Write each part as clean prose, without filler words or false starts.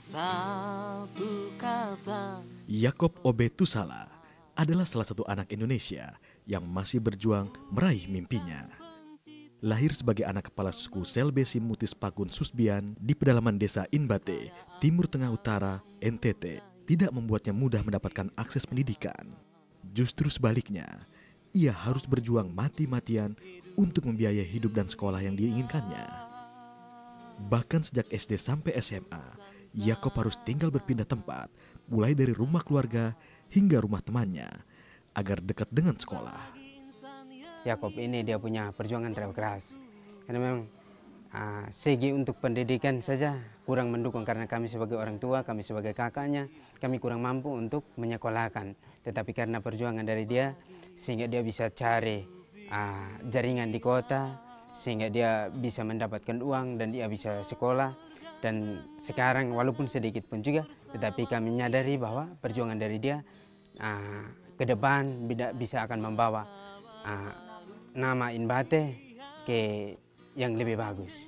Satu kata. Yakob Obe Tusala adalah salah satu anak Indonesia yang masih berjuang meraih mimpinya. Lahir sebagai anak kepala suku Selbesi Mutis Pakun Susbian di pedalaman desa Inbate, Timur Tengah Utara, NTT, tidak membuatnya mudah mendapatkan akses pendidikan. Justru sebaliknya, ia harus berjuang mati-matian untuk membiayai hidup dan sekolah yang diinginkannya. Bahkan sejak SD sampai SMA, Yakob harus tinggal berpindah tempat, mulai dari rumah keluarga hingga rumah temannya, agar dekat dengan sekolah. Yakob ini dia punya perjuangan terlalu keras. Karena memang segi untuk pendidikan saja kurang mendukung, karena kami sebagai orang tua, kami sebagai kakaknya, kami kurang mampu untuk menyekolahkan. Tetapi karena perjuangan dari dia, sehingga dia bisa cari jaringan di kota, sehingga dia bisa mendapatkan uang dan dia bisa sekolah. Dan sekarang walaupun sedikit pun juga, tetapi kami menyadari bahwa perjuangan dari dia ke depan bisa akan membawa nama Inbate ke yang lebih bagus.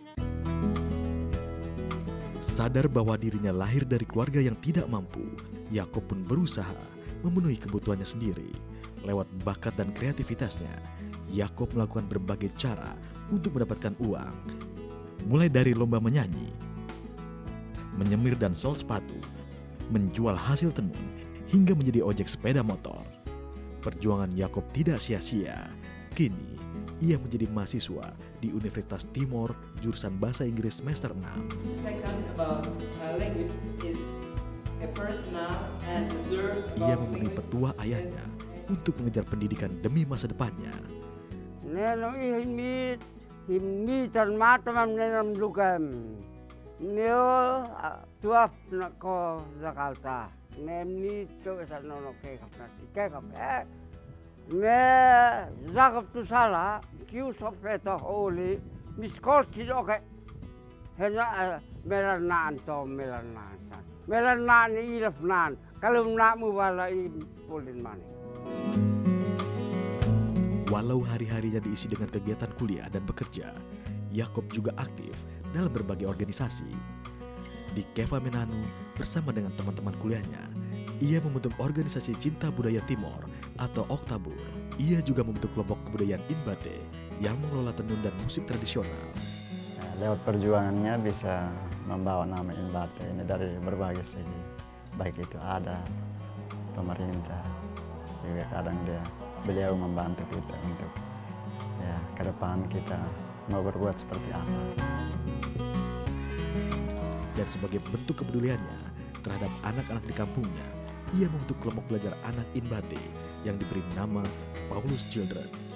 Sadar bahwa dirinya lahir dari keluarga yang tidak mampu, Yakob pun berusaha memenuhi kebutuhannya sendiri. Lewat bakat dan kreativitasnya, Yakob melakukan berbagai cara untuk mendapatkan uang. Mulai dari lomba menyanyi, menyemir dan sol sepatu, menjual hasil tenun, hingga menjadi ojek sepeda motor. Perjuangan Yakob tidak sia-sia. Kini, ia menjadi mahasiswa di Universitas Timor jurusan Bahasa Inggris semester 6. Ia memenuhi petua ayahnya untuk mengejar pendidikan demi masa depannya. Yakob Tusala kiu sopeta holi miskol kidoke hena melanan to melanan ilafnan kalau nakmu walai pulin mane. Walau hari-harinya diisi dengan kegiatan kuliah dan bekerja, Yakob juga aktif dalam berbagai organisasi. Di Keva Menanu bersama dengan teman-teman kuliahnya, ia membentuk organisasi Cinta Budaya Timor atau Oktabur. Ia juga membentuk kelompok kebudayaan Inbate yang mengelola tenun dan musik tradisional. Lewat perjuangannya bisa membawa nama Inbate ini dari berbagai segi. Baik itu ada pemerintah, juga kadang beliau membantu kita untuk ke depan kita mau berbuat seperti apa. Dan sebagai bentuk kepeduliannya terhadap anak-anak di kampungnya, ia membentuk kelompok belajar anak Inbate yang diberi nama Paulus Children.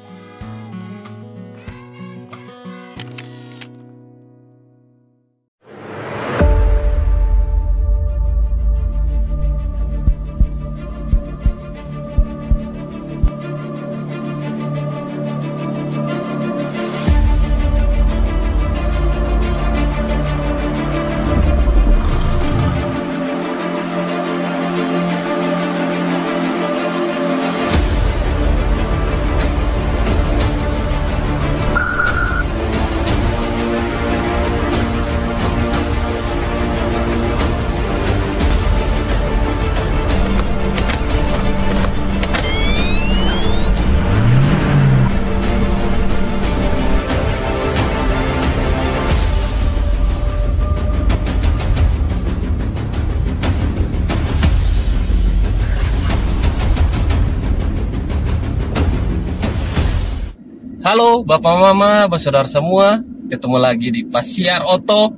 Halo Bapak Mama, Saudara semua, ketemu lagi di Pasiar Oto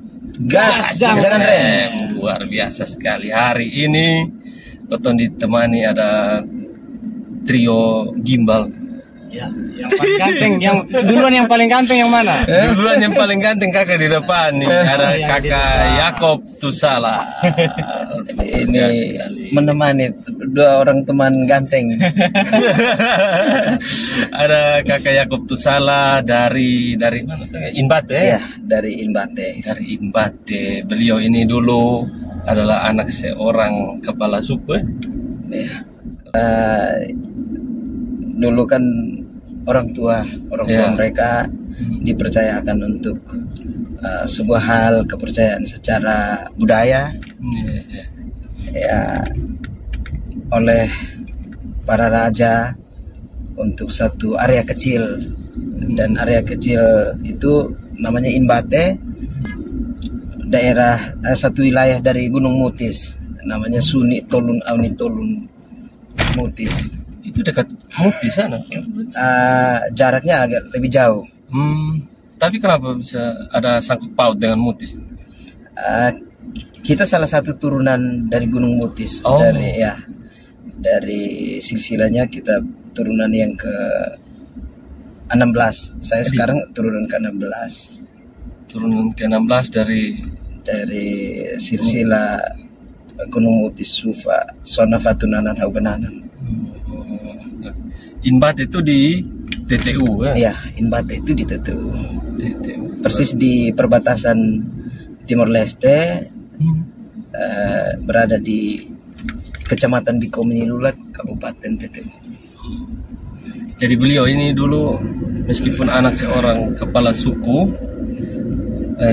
Gas Jangan Rem. Luar biasa sekali hari ini. Koton ditemani ada trio gimbal. Ya, yang paling ganteng, yang paling ganteng yang mana? Duluan yang paling ganteng kakak di depan nih. Ada kakak Yakob Tusala. Ini menemani dua orang teman ganteng. Ada kakak Yakob Tusala dari mana? Inbate ya? Dari Inbate. Dari Inbate. Beliau ini dulu adalah anak seorang kepala suku. Ya. Dulu kan orang tua mereka dipercayakan untuk sebuah hal kepercayaan secara budaya ya oleh para raja untuk satu area kecil, dan area kecil itu namanya Inbate, daerah satu wilayah dari Gunung Mutis namanya Suni Tolun Auni Tolun Mutis. Itu dekat Mutis sana. Jaraknya agak lebih jauh. Tapi kenapa bisa ada sangkut paut dengan Mutis? Kita salah satu turunan dari Gunung Mutis. Dari silsilahnya kita turunan yang ke 16. Saya sekarang turunan ke 16. Turunan ke 16 dari silsilah Gunung Mutis Sufa Sona Fatunanan Haubenanan. Inbat itu di TTU ya? Iya, Inbat itu di TTU. Persis di perbatasan Timor Leste, berada di Kecamatan Bikominilulat, Kabupaten TTU. Jadi beliau ini dulu meskipun anak seorang kepala suku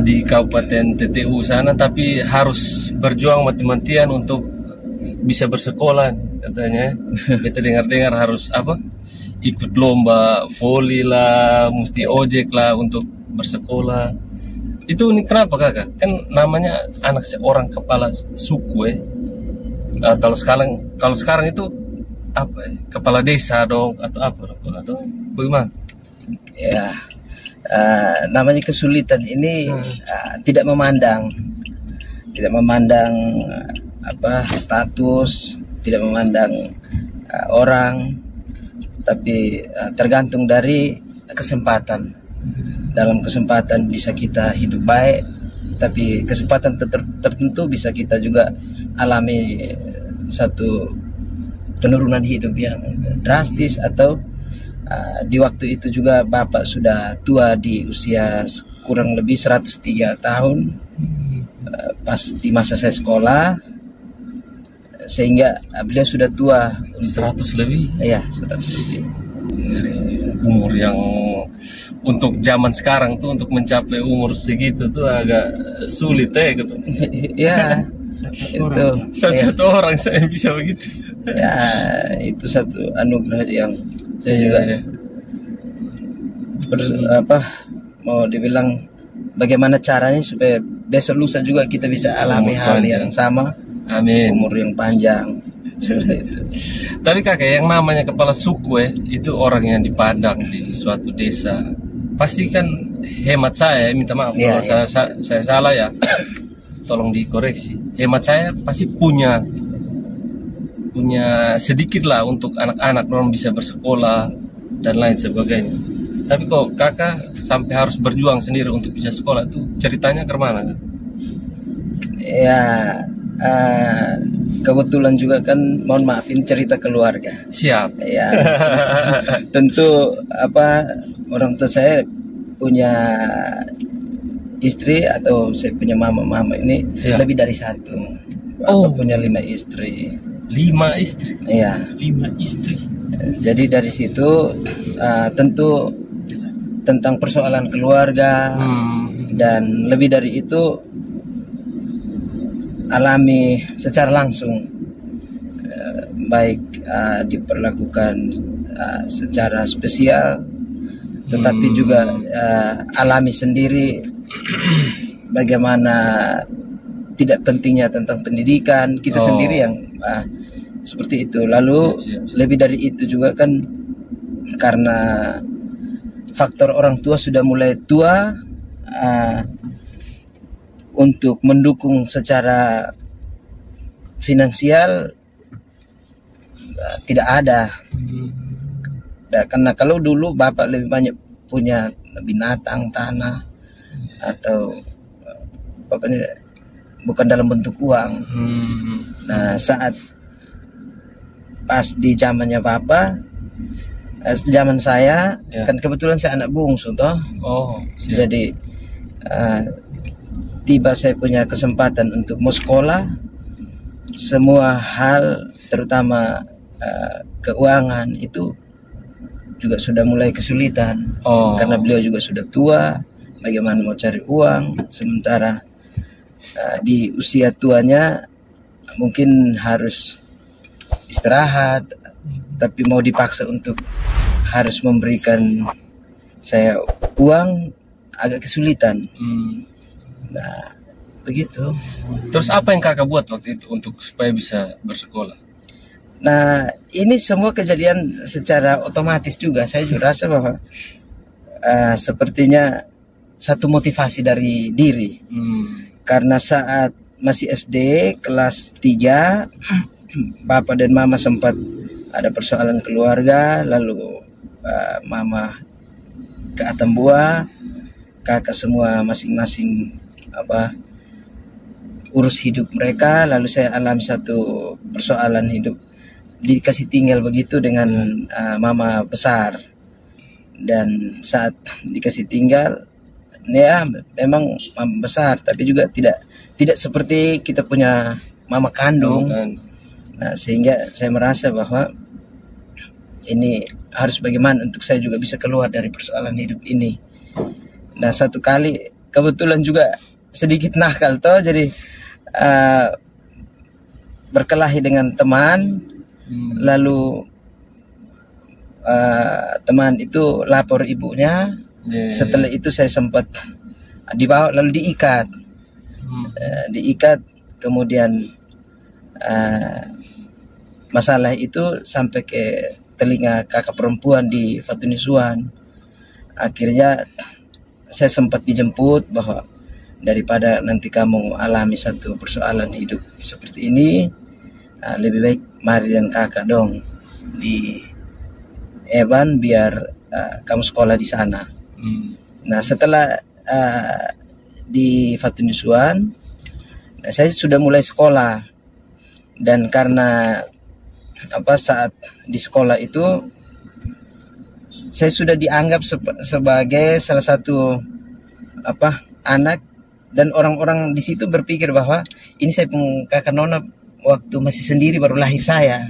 di Kabupaten TTU sana, tapi harus berjuang mati-matian untuk bisa bersekolah katanya. Kita dengar-dengar harus ikut lomba voli lah, mesti ojek lah untuk bersekolah. Itu ini kenapa kakak? Kan namanya anak seorang kepala suku kalau sekarang itu kepala desa dong atau bagaimana? Ya, namanya kesulitan ini tidak memandang status, tidak memandang orang, tapi tergantung dari kesempatan. Dalam kesempatan bisa kita hidup baik, tapi kesempatan tertentu bisa kita juga alami satu penurunan hidup yang drastis, atau di waktu itu juga bapak sudah tua di usia kurang lebih 103 tahun pas di masa saya sekolah, sehingga beliau sudah tua. 100 lebih? Iya, 100 lebih. Umur yang untuk zaman sekarang tuh untuk mencapai umur segitu tuh agak sulit gitu. Iya. Satu orang saya bisa begitu. Ya, itu satu anugerah yang saya juga mau dibilang bagaimana caranya supaya besok lusa juga kita bisa alami hal yang sama. Amin. Umur yang panjang. Seperti itu. Tapi kakek, yang namanya kepala suku itu orang yang dipandang di suatu desa. Pasti kan, hemat saya, minta maaf kalau saya salah ya. Tolong dikoreksi. Hemat saya pasti punya sedikit lah untuk anak-anak orang bisa bersekolah dan lain sebagainya. Tapi kok kakak sampai harus berjuang sendiri untuk bisa sekolah, itu ceritanya kemana kan? Ya, kebetulan juga kan, mohon maafin cerita keluarga. Siap. Ya, tentu orang tua saya punya istri, atau saya punya mama ini lebih dari satu. Bapak punya 5 istri. 5 istri? Iya. 5 istri. Jadi dari situ tentu tentang persoalan keluarga, dan lebih dari itu alami secara langsung, baik diperlakukan secara spesial, tetapi juga alami sendiri bagaimana tidak pentingnya tentang pendidikan kita sendiri yang seperti itu. Lalu lebih dari itu juga kan, karena faktor orang tua sudah mulai tua, untuk mendukung secara finansial tidak ada. Karena kalau dulu bapak lebih banyak punya binatang, tanah, atau pokoknya bukan dalam bentuk uang. Nah, saat pas di zamannya bapak, zaman saya kan kebetulan saya anak bungsu toh. Jadi tiba saya punya kesempatan untuk mau sekolah, semua hal terutama keuangan itu juga sudah mulai kesulitan, karena beliau juga sudah tua, bagaimana mau cari uang, sementara di usia tuanya mungkin harus istirahat, tapi mau dipaksa untuk harus memberikan saya uang agak kesulitan. Nah, begitu. Terus apa yang kakak buat waktu itu untuk supaya bisa bersekolah? Nah, ini semua kejadian secara otomatis juga. Saya juga rasa bahwa sepertinya satu motivasi dari diri. Karena saat masih SD kelas 3, Papa dan Mama sempat ada persoalan keluarga, lalu Mama ke Atambua, kakak semua masing-masing urus hidup mereka, lalu saya alami satu persoalan hidup, dikasih tinggal begitu dengan Mama besar. Dan saat dikasih tinggal, ya memang Mama besar, tapi juga tidak seperti kita punya Mama kandung. Nah, sehingga saya merasa bahwa ini harus bagaimana untuk saya juga bisa keluar dari persoalan hidup ini. Nah, satu kali kebetulan juga sedikit nakal toh, jadi berkelahi dengan teman, lalu teman itu lapor ibunya. Setelah itu saya sempat dibawa lalu diikat, kemudian masalah itu sampai ke telinga kakak perempuan di Fatunisuan. Akhirnya saya sempat dijemput bahwa daripada nanti kamu alami satu persoalan hidup seperti ini, lebih baik mari dan kakak dong di Eban biar kamu sekolah di sana. Nah, setelah di Fatunisuan, saya sudah mulai sekolah, dan karena saat di sekolah itu saya sudah dianggap sebagai salah satu anak, dan orang-orang di situ berpikir bahwa ini saya kakak nona waktu masih sendiri baru lahir saya.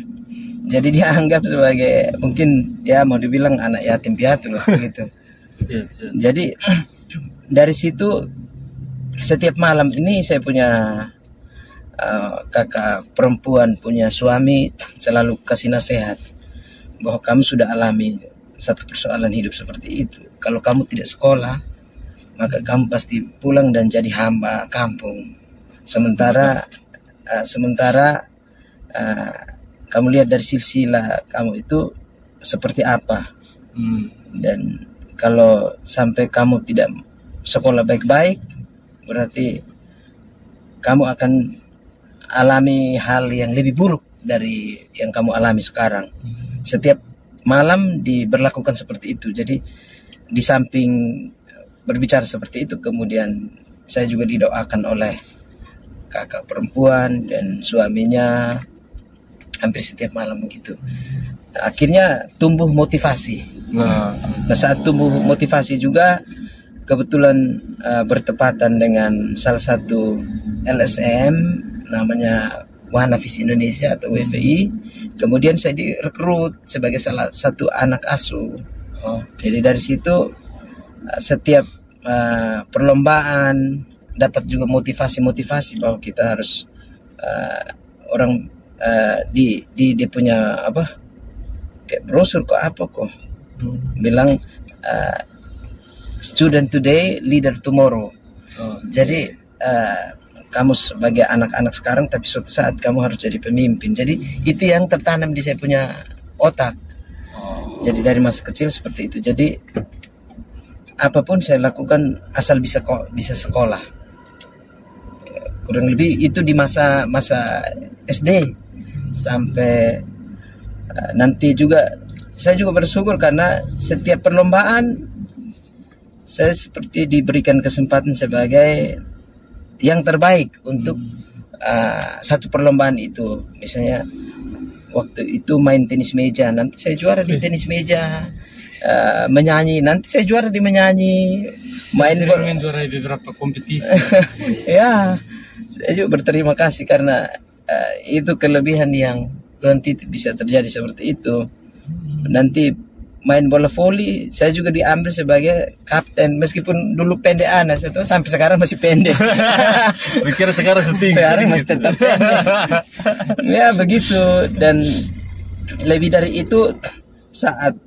Jadi dia anggap sebagai mungkin ya mau dibilang anak yatim piatu lah gitu. Jadi dari situ setiap malam ini saya punya kakak perempuan punya suami selalu kasih nasihat bahwa kamu sudah alami satu persoalan hidup seperti itu. Kalau kamu tidak sekolah, maka kamu pasti pulang dan jadi hamba kampung. Sementara kamu lihat dari silsilah kamu itu seperti apa. Dan kalau sampai kamu tidak sekolah baik-baik, berarti kamu akan alami hal yang lebih buruk dari yang kamu alami sekarang. Setiap malam diberlakukan seperti itu. Jadi di samping berbicara seperti itu, kemudian saya juga didoakan oleh kakak perempuan dan suaminya hampir setiap malam begitu. Akhirnya tumbuh motivasi. Nah, saat tumbuh motivasi juga kebetulan bertepatan dengan salah satu LSM namanya Wahana Visi Indonesia atau WVI. Kemudian saya direkrut sebagai salah satu anak asuh. Jadi dari situ setiap perlombaan dapat juga motivasi bahwa kita harus orang dia punya kayak brosur kok bilang student today, leader tomorrow. Jadi kamu sebagai anak-anak sekarang, tapi suatu saat kamu harus jadi pemimpin. Jadi itu yang tertanam di saya punya otak. Jadi dari masa kecil seperti itu. Jadi apapun saya lakukan asal bisa sekolah. Kurang lebih itu di masa SD sampai nanti juga. Saya juga bersyukur karena setiap perlombaan saya seperti diberikan kesempatan sebagai yang terbaik untuk satu perlombaan itu. Misalnya waktu itu main tenis meja, nanti saya juara di tenis meja. Menyanyi, nanti saya juara di menyanyi. Main juara di beberapa kompetisi. Ya, saya juga berterima kasih karena itu kelebihan yang Tuhan titip bisa terjadi seperti itu. Nanti main bola voli, saya juga diambil sebagai kapten meskipun dulu pendek anak, saya sampai sekarang masih pendek. Pikir sekarang setinggi. Sekarang masih tetap pendek. Ya begitu. Dan lebih dari itu, saat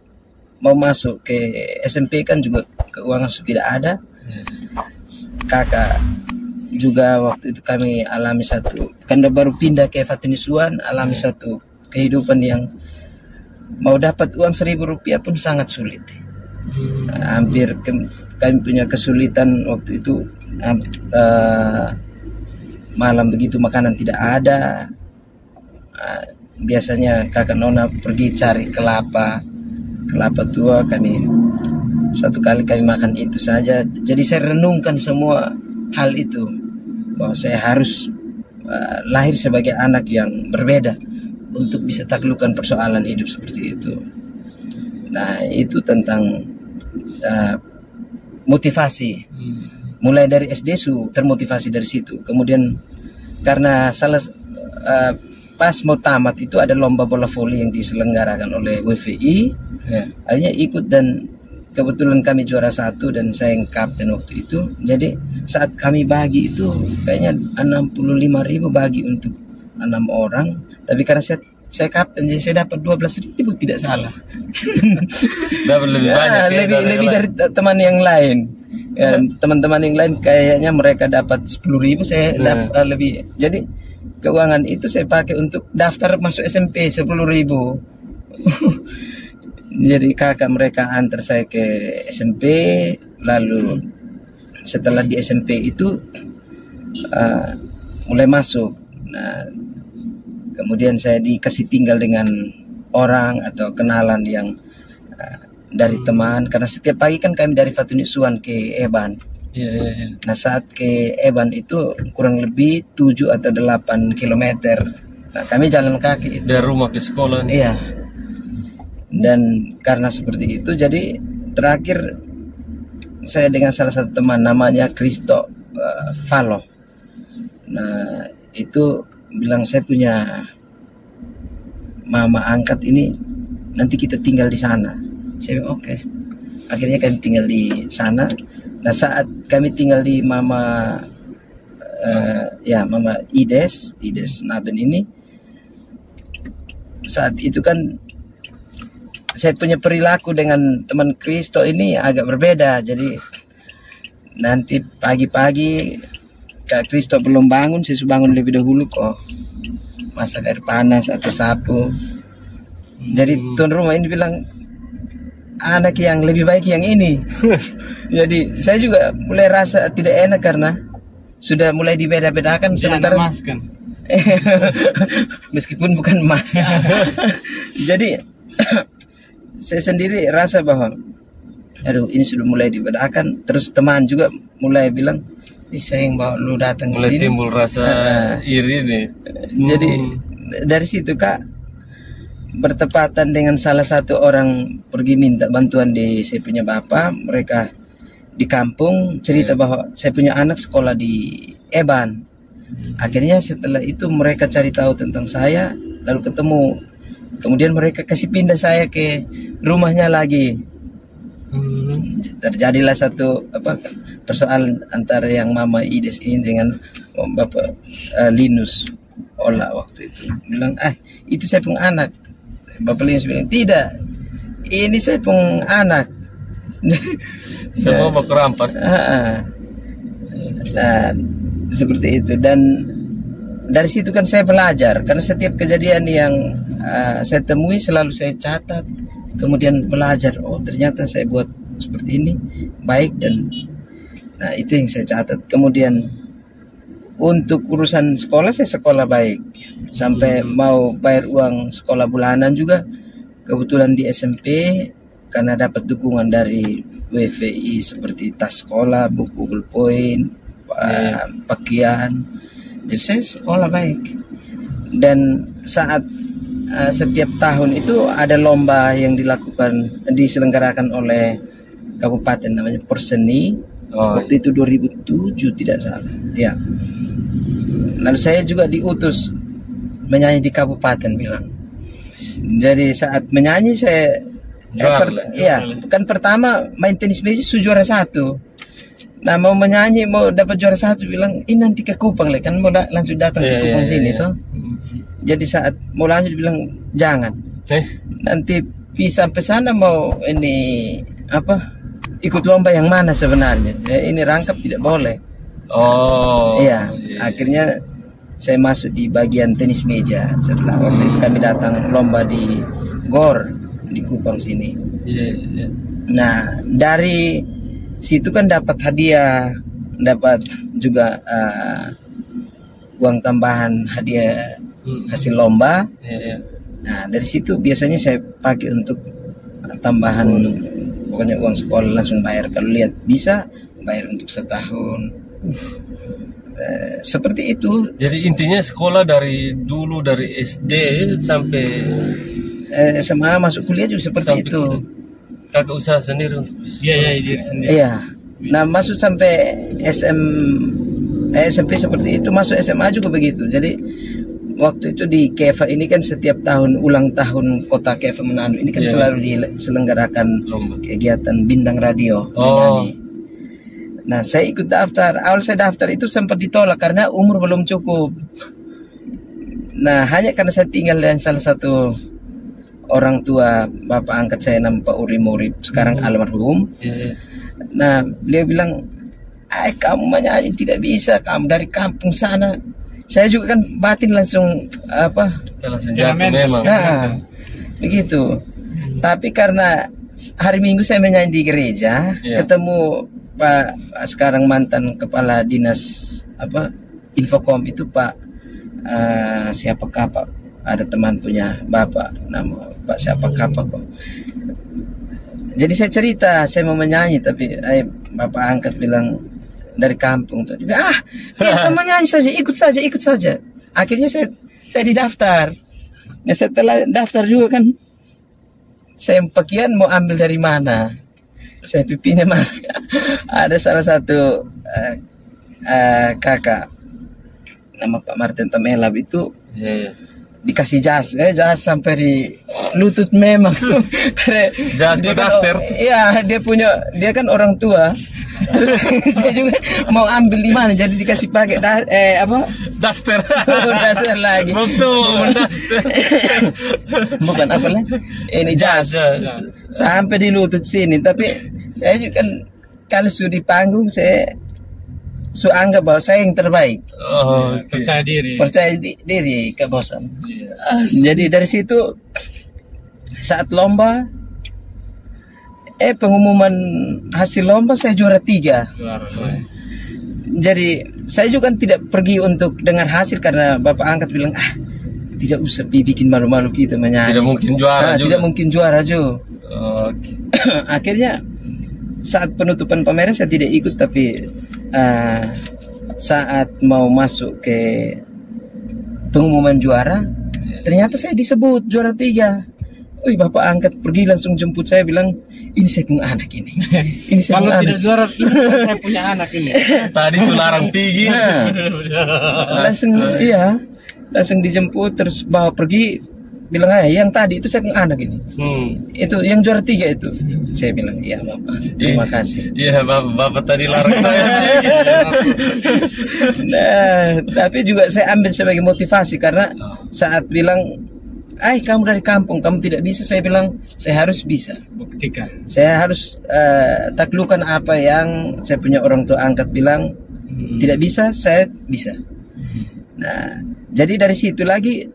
mau masuk ke SMP kan juga keuangan sudah tidak ada. Kakak juga waktu itu kami alami satu, kan baru pindah ke Fatinisuan, alami satu kehidupan yang mau dapat uang Rp1.000 pun sangat sulit. Hampir kami punya kesulitan waktu itu. Malam begitu makanan tidak ada. Biasanya kakak nona pergi cari kelapa tua, satu kali kami makan itu saja. Jadi saya renungkan semua hal itu, bahwa saya harus lahir sebagai anak yang berbeda untuk bisa taklukkan persoalan hidup seperti itu. Nah, itu tentang motivasi. Mulai dari SD termotivasi dari situ. Kemudian karena pas mau tamat itu ada lomba bola voli yang diselenggarakan oleh WVI. Akhirnya ikut dan kebetulan kami juara 1 dan saya yang kapten waktu itu. Jadi saat kami bagi itu kayaknya 65.000 bagi untuk 6 orang. Tapi karena saya kapten, jadi saya dapat 12.000, tidak salah. Dapat lebih banyak. Lebih dari teman yang lain. Ya, teman-teman yang lain kayaknya mereka dapat 10.000, saya dapat lebih. Jadi keuangan itu saya pakai untuk daftar masuk SMP 10.000. Jadi kakak mereka antar saya ke SMP, lalu setelah di SMP itu mulai masuk. Nah, kemudian saya dikasih tinggal dengan orang atau kenalan yang dari teman, karena setiap pagi kan kami dari Fatinisuan ke Eban. Nah, saat ke Eban itu kurang lebih 7 atau 8 kilometer. Nah, kami jalan kaki itu. Dari rumah ke sekolah. Iya. Dan karena seperti itu, jadi terakhir saya dengan salah satu teman namanya Kristo Falo. Nah, itu bilang, saya punya mama angkat ini, nanti kita tinggal di sana. Saya bilang oke. Akhirnya kami tinggal di sana. Nah, saat kami tinggal di mama Ides Naben ini, saat itu kan saya punya perilaku dengan teman Kristo ini agak berbeda. Jadi nanti pagi-pagi Kak Kristo belum bangun, saya sudah bangun lebih dahulu kok, masak air panas atau sapu. Jadi tuan rumah ini bilang, anak yang lebih baik yang ini. Jadi saya juga mulai rasa tidak enak karena sudah mulai dibeda-bedakan. Sementara mas kan? Meskipun bukan mas. Jadi saya sendiri rasa bahwa aduh, ini sudah mulai dibedakan. Terus teman juga mulai bilang, saya yang bawa lu datang ke sini. Mulai timbul rasa iri nih. Jadi dari situ Kak, bertepatan dengan salah satu orang pergi minta bantuan di saya punya bapak, mereka di kampung cerita bahwa saya punya anak sekolah di Eban. Akhirnya setelah itu mereka cari tahu tentang saya, lalu ketemu. Kemudian mereka kasih pindah saya ke rumahnya lagi. Terjadilah satu persoalan antara yang Mama Ides ini dengan Bapak Linus Ola waktu itu. Bilang, itu saya punya anak. Bapak Linus bilang, tidak, ini saya punya anak. Semua baku rampas. Nah, seperti itu. Dan dari situ kan saya belajar, karena setiap kejadian yang saya temui selalu saya catat, kemudian belajar, oh ternyata saya buat seperti ini baik, dan nah itu yang saya catat. Kemudian untuk urusan sekolah, saya sekolah baik sampai mau bayar uang sekolah bulanan juga kebetulan di SMP, karena dapat dukungan dari WVI seperti tas sekolah, buku ballpoint, pakaian. Jadi saya sekolah baik. Dan saat setiap tahun itu ada lomba yang diselenggarakan oleh kabupaten, namanya Perseni. Waktu itu 2007 tidak salah. Ya. Lalu saya juga diutus menyanyi di kabupaten bilang. Jadi saat menyanyi saya Iya, kan pertama main tenis meja juara 1. Nah mau menyanyi, mau dapat juara 1, bilang ini nanti ke Kupang lah, kan mau langsung datang ke Kupang sini toh. Jadi saat mau lanjut bilang jangan, nanti sampai sana mau ini apa ikut lomba yang mana sebenarnya. Ini rangkap tidak boleh. Iya, akhirnya saya masuk di bagian tenis meja. Setelah waktu itu kami datang lomba di GOR di Kupang sini. Nah dari situ kan dapat hadiah, dapat juga uang tambahan hadiah hasil lomba. Nah dari situ biasanya saya pakai untuk tambahan, pokoknya uang sekolah langsung bayar. Kalau lihat bisa bayar untuk setahun. Seperti itu. Jadi intinya sekolah dari dulu, dari SD sampai SMA masuk kuliah juga seperti itu. Kakak usaha sendiri untuk diri sendiri. Iya. Nah masuk sampai SMP seperti itu, masuk SMA juga begitu. Jadi waktu itu di KEVA ini kan setiap tahun ulang tahun kota KEVA Manado ini kan selalu diselenggarakan kegiatan bintang radio. Nah saya ikut daftar. Awal saya daftar itu sempat ditolak karena umur belum cukup. Nah hanya karena saya tinggal dengan salah satu orang tua bapak angkat saya, nama Pak Uri Murib, sekarang almarhum. Nah beliau bilang, kamu menyanyi tidak bisa, kamu dari kampung sana. Saya juga kan batin langsung apa? Memang. Nah begitu. Tapi karena hari Minggu saya menyanyi di gereja, ketemu Pak sekarang mantan kepala dinas apa Infokom itu Pak siapakah Pak, ada teman punya bapak nama Pak siapakah Pak kok. Jadi saya cerita saya mau menyanyi, tapi bapak angkat bilang dari kampung tuh, kita menyanyi saja, ikut saja. Akhirnya saya didaftar. Nah setelah daftar juga kan saya pekian mau ambil dari mana. Saya pipinya mah ada salah satu kakak nama Pak Martin Tamelab itu dikasih jas sampai di lutut memang. Jas daster. Iya dia kan orang tua. Terus saya juga mau ambil di mana, jadi dikasih pakai daster. Daster lagi. Bukan apa lagi? Ini jas. Sampai di lutut sini. Tapi saya juga kan kalau sudah di panggung saya anggap bahwa saya yang terbaik. Percaya diri kebosan. Jadi dari situ saat lomba pengumuman hasil lomba saya juara 3. Jadi saya juga kan tidak pergi untuk dengar hasil karena bapak angkat bilang tidak usah bikin malu-malu kita menyanyi. Tidak mungkin juara juga. Tidak mungkin juara juga. Akhirnya saat penutupan pameran saya tidak ikut, tapi saat mau masuk ke pengumuman juara ternyata saya disebut juara 3. Bapak angkat pergi langsung jemput saya, bilang ini saya punya anak ini. Ini saya punya anak. Tidak juara saya punya anak ini. Tadi sularang tinggi. Langsung dijemput terus bawa pergi, bilang yang tadi itu saya punya anak ini. Itu yang juara 3 itu. Saya bilang iya bapak, terima kasih. Iya bapak tadi larang saya. Nah tapi juga saya ambil sebagai motivasi karena saat bilang kamu dari kampung, kamu tidak bisa. Saya bilang, saya harus bisa. Buktikan. Saya harus taklukkan apa yang saya punya orang tua angkat bilang tidak bisa, saya bisa. Nah, jadi dari situ lagi,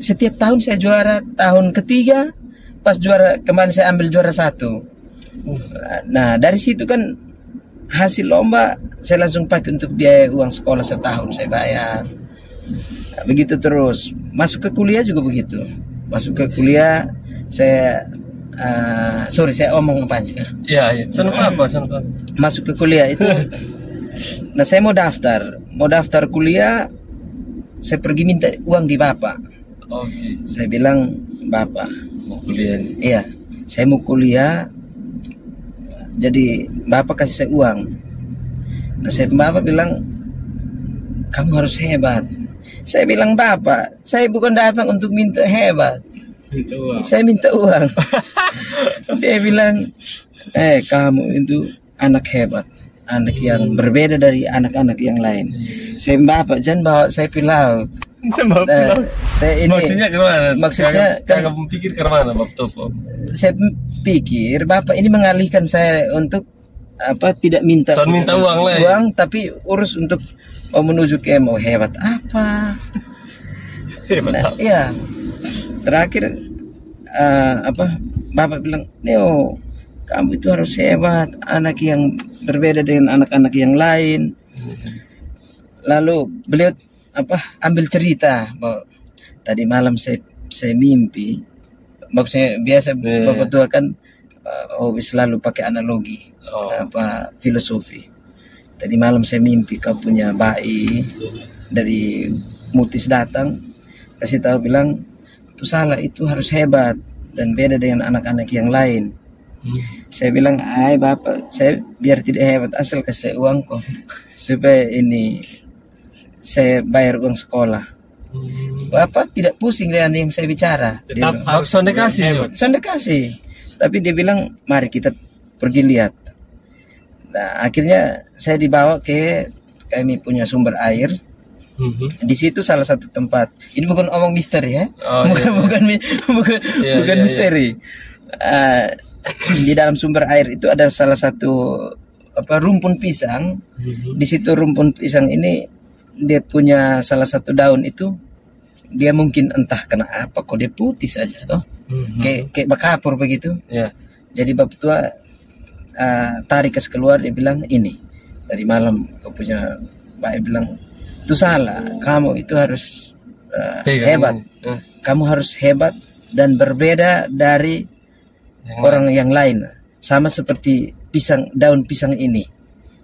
setiap tahun saya juara. Tahun ketiga, pas juara kemarin saya ambil juara 1. Nah, dari situ kan hasil lomba saya langsung pakai untuk biaya uang sekolah setahun saya bayar. Nah, begitu terus. Masuk ke kuliah juga begitu. Masuk ke kuliah saya saya omong apa aja. Iya, senang apa? Masuk ke kuliah itu. Nah, saya mau daftar kuliah. Saya pergi minta uang di bapak. Saya bilang, "Bapak, mau kuliah nih." Iya, saya mau kuliah. Jadi bapak kasih saya uang. Nah, bapak bilang, "Kamu harus hebat." Saya bilang, "Bapak, saya bukan datang untuk minta hebat. Minta uang. Saya minta uang. Dia bilang, kamu itu anak hebat, anak yang berbeda dari anak-anak yang lain. Saya bapak jangan bawa saya ke laut. Maksudnya kemana? Maksudnya kagak pikir ke mana, Bapak Topo? Saya pikir bapak ini mengalihkan saya untuk tidak minta uang lah. Uang, tapi urus untuk menuju ke mau hebat apa? Nah, iya. Terakhir bapak bilang, Neo, kamu itu harus hebat, anak yang berbeda dengan anak-anak yang lain. Lalu beliau ambil cerita bahwa tadi malam saya mimpi. Maksudnya biasa bapak tua kan selalu pakai analogi, filosofi. Tadi malam saya mimpi kau punya bayi dari Mutis datang, kasih tahu bilang itu salah, itu harus hebat dan beda dengan anak-anak yang lain. Saya bilang, bapak, saya biar tidak hebat asal kasih uang kok supaya ini saya bayar uang sekolah. Bapak tidak pusing dengan yang saya bicara. Tetap harus sonde kasih. Tapi dia bilang, mari kita pergi lihat. Nah, akhirnya saya dibawa ke kami punya sumber air. Di situ salah satu tempat. Ini bukan omong misteri ya. Bukan misteri. Di dalam sumber air itu ada salah satu rumpun pisang. Di situ rumpun pisang ini dia punya salah satu daun itu dia mungkin entah kena apa kok dia putih saja toh. Kayak bakapur begitu. Jadi bapak tua tarik keluar, dia bilang, ini tadi malam kau punya bayi bilang itu salah, kamu itu harus hebat. Kamu harus hebat dan berbeda dari orang yang lain, sama seperti daun pisang ini.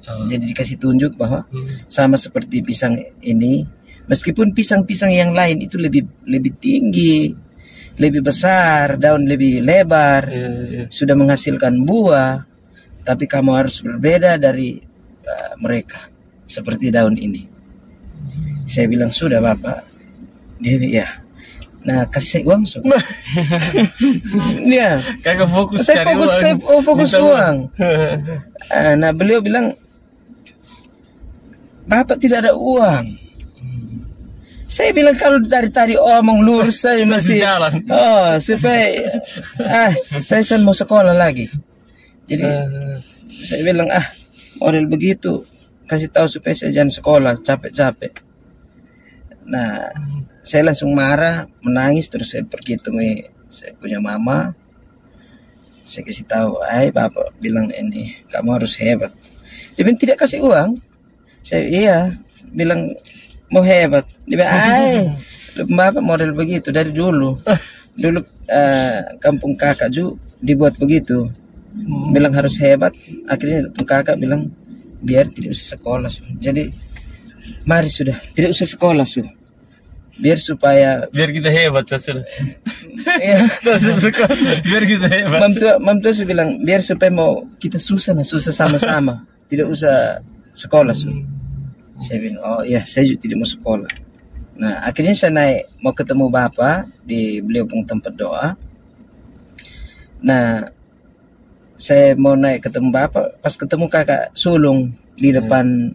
Jadi dikasih tunjuk bahwa sama seperti pisang ini, meskipun pisang-pisang yang lain itu lebih tinggi, lebih besar, daun lebih lebar, sudah menghasilkan buah, tapi kamu harus berbeda dari mereka seperti daun ini. Saya bilang, sudah bapak. Dia ya. Nah, kasih uang sudah. Dia kagak fokus saya cari fokus, uang. saya fokus uang. Nah, beliau bilang, bapak tidak ada uang. Saya bilang, kalau dari tadi omong lurus saya masih jalan. Supaya saya mau sekolah lagi. Jadi saya bilang, model begitu, kasih tahu supaya saya jangan sekolah, capek-capek. Nah, saya langsung marah, menangis, terus saya pergi temui saya punya mama. Saya kasih tahu, bapak bilang ini, kamu harus hebat. Dia bilang, tidak kasih uang. Saya, iya, bilang mau hebat. Dia bilang, bapak model begitu dari dulu. Dulu kampung kakak juga dibuat begitu. Bilang harus hebat. Akhirnya kakak bilang, biar tidak usah sekolah. Jadi, mari sudah, tidak usah sekolah. Biar kita hebat saja. Iya. Biar kita hebat. Mam tua bilang, biar supaya mau kita susah sama-sama. Tidak usah sekolah. Saya bilang, oh iya, saya juga tidak mau sekolah. Nah, akhirnya saya naik mau ketemu bapak di beliau pun tempat doa. Nah, saya mau naik ketemu bapak, pas ketemu kakak sulung di depan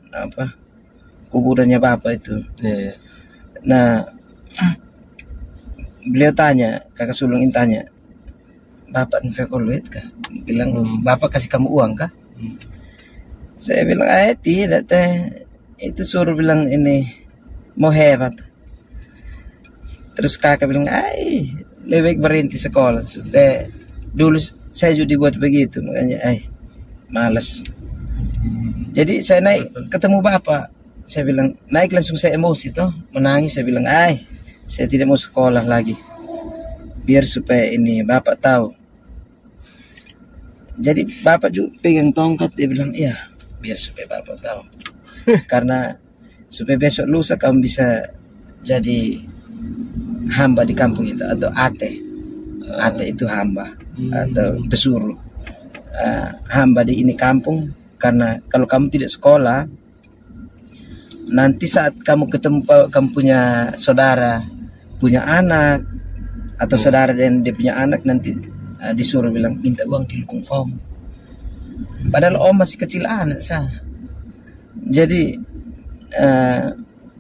kuburannya bapak itu. Nah, beliau tanya, kakak sulung ini tanya, bapak nfekoluit kah? Bilang, bapak kasih kamu uang kah? Saya bilang, tidak teh, itu suruh bilang ini mau hebat. Terus kakak bilang, lebih baik berhenti sekolah. Dulu saya juga dibuat begitu, makanya malas. Jadi saya naik ketemu bapak. Saya bilang, naik langsung saya emosi toh, menangis. Saya bilang, saya tidak mau sekolah lagi. Biar supaya ini bapak tahu. Jadi bapak juga pegang tongkat, dia bilang, iya, biar supaya bapak tahu. Karena supaya besok lusa kamu bisa jadi hamba di kampung itu, atau ate. Ate itu hamba atau pesuruh. Hamba di ini kampung, karena kalau kamu tidak sekolah, nanti saat kamu ketemu, kamu punya saudara, punya anak, atau saudara dan dia punya anak nanti disuruh bilang minta uang di lukung om. Padahal om masih kecil anak saya. Jadi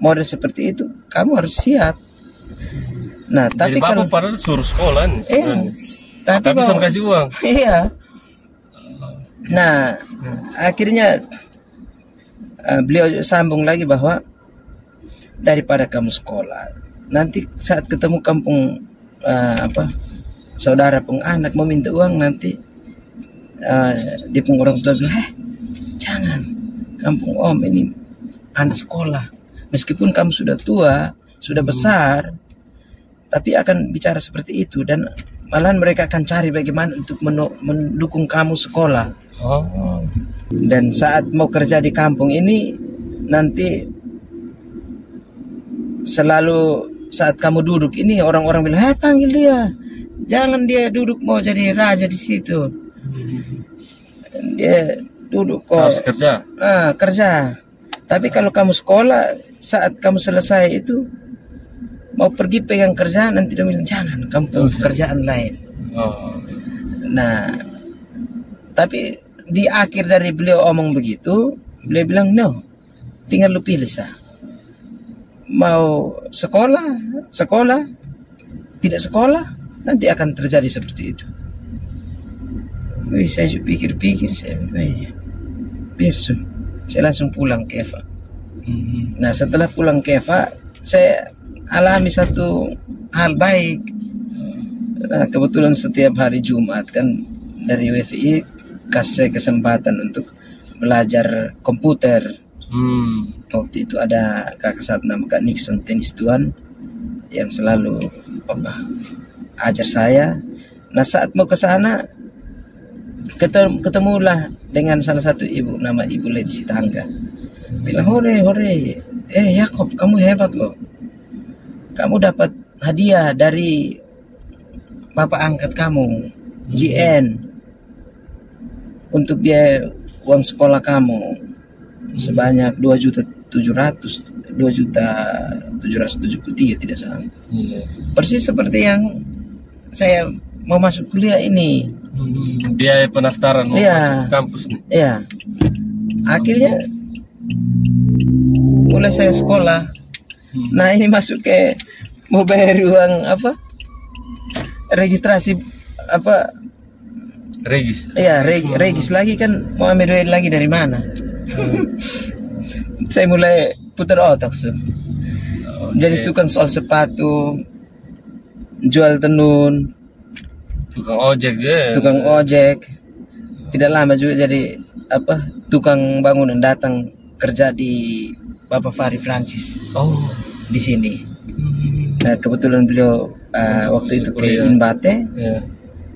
model seperti itu kamu harus siap. Nah, tapi jadi bapak padahal suruh sekolah nih. Iya. Tapi bisa kasih uang. Iya. Nah, akhirnya beliau sambung lagi bahwa daripada kamu sekolah, nanti saat ketemu kampung saudara pun anak mau minta uang nanti dia pun orang tua bilang, jangan, kampung om ini anak sekolah, meskipun kamu sudah tua, sudah besar, tapi akan bicara seperti itu dan malahan mereka akan cari bagaimana untuk mendukung kamu sekolah. Dan saat mau kerja di kampung ini nanti selalu saat kamu duduk ini orang-orang bilang, panggil dia, jangan dia duduk mau jadi raja di situ. Dia duduk kok harus kerja. Kerja. Tapi kalau kamu sekolah, saat kamu selesai itu mau pergi pegang kerjaan, nanti dia bilang jangan, kamu punya pekerjaan lain. Nah, tapi di akhir dari beliau omong begitu, beliau bilang no, tinggal lu pilih sah. Mau sekolah, tidak sekolah, nanti akan terjadi seperti itu. Saya pikir-pikir, saya langsung pulang ke Eva. Nah, setelah pulang ke Eva, saya alami satu hal baik. Nah, kebetulan setiap hari Jumat kan dari WFI kasih kesempatan untuk belajar komputer. Waktu itu ada kakak saat nama Kak Nixon tenis tuan yang selalu ajar saya. Nah, saat mau ke sana ketemulah dengan salah satu ibu nama Ibu Ledi Sitangga. Bilang, hore, Yakob, kamu hebat loh. Kamu dapat hadiah dari bapak angkat kamu, GN, untuk dia uang sekolah kamu sebanyak 2.773 tidak salah. Persis seperti yang saya mau masuk kuliah ini. Biaya pendaftaran mau masuk kampus nih. Iya. Akhirnya mulai saya sekolah. Nah, ini masuk ke mau bayar uang registrasi Regis. Iya, regis lagi kan mau ambil duit lagi dari mana? Saya mulai putar otak Jadi tukang soal sepatu, jual tenun, tukang ojek ya. Tukang ojek. Tidak lama juga jadi tukang bangunan, datang kerja di Bapak Fahri Francis. Di sini. Nah, kebetulan beliau waktu itu ke Inbate.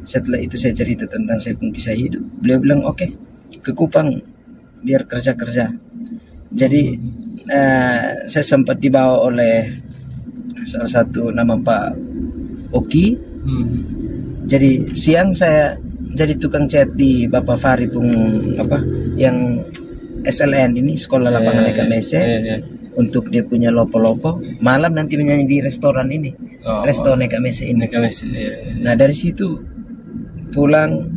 Setelah itu saya cerita tentang saya pun kisah hidup. Beliau bilang oke, ke Kupang biar kerja-kerja. Jadi saya sempat dibawa oleh salah satu nama Pak Oki. Jadi siang saya jadi tukang cat di Bapak Fahri pun yang SLN ini, sekolah lapangan Eka Mese. Untuk dia punya lopo-lopo, malam nanti menyanyi di restoran ini, restoran Eka Mese ini. Nah, dari situ pulang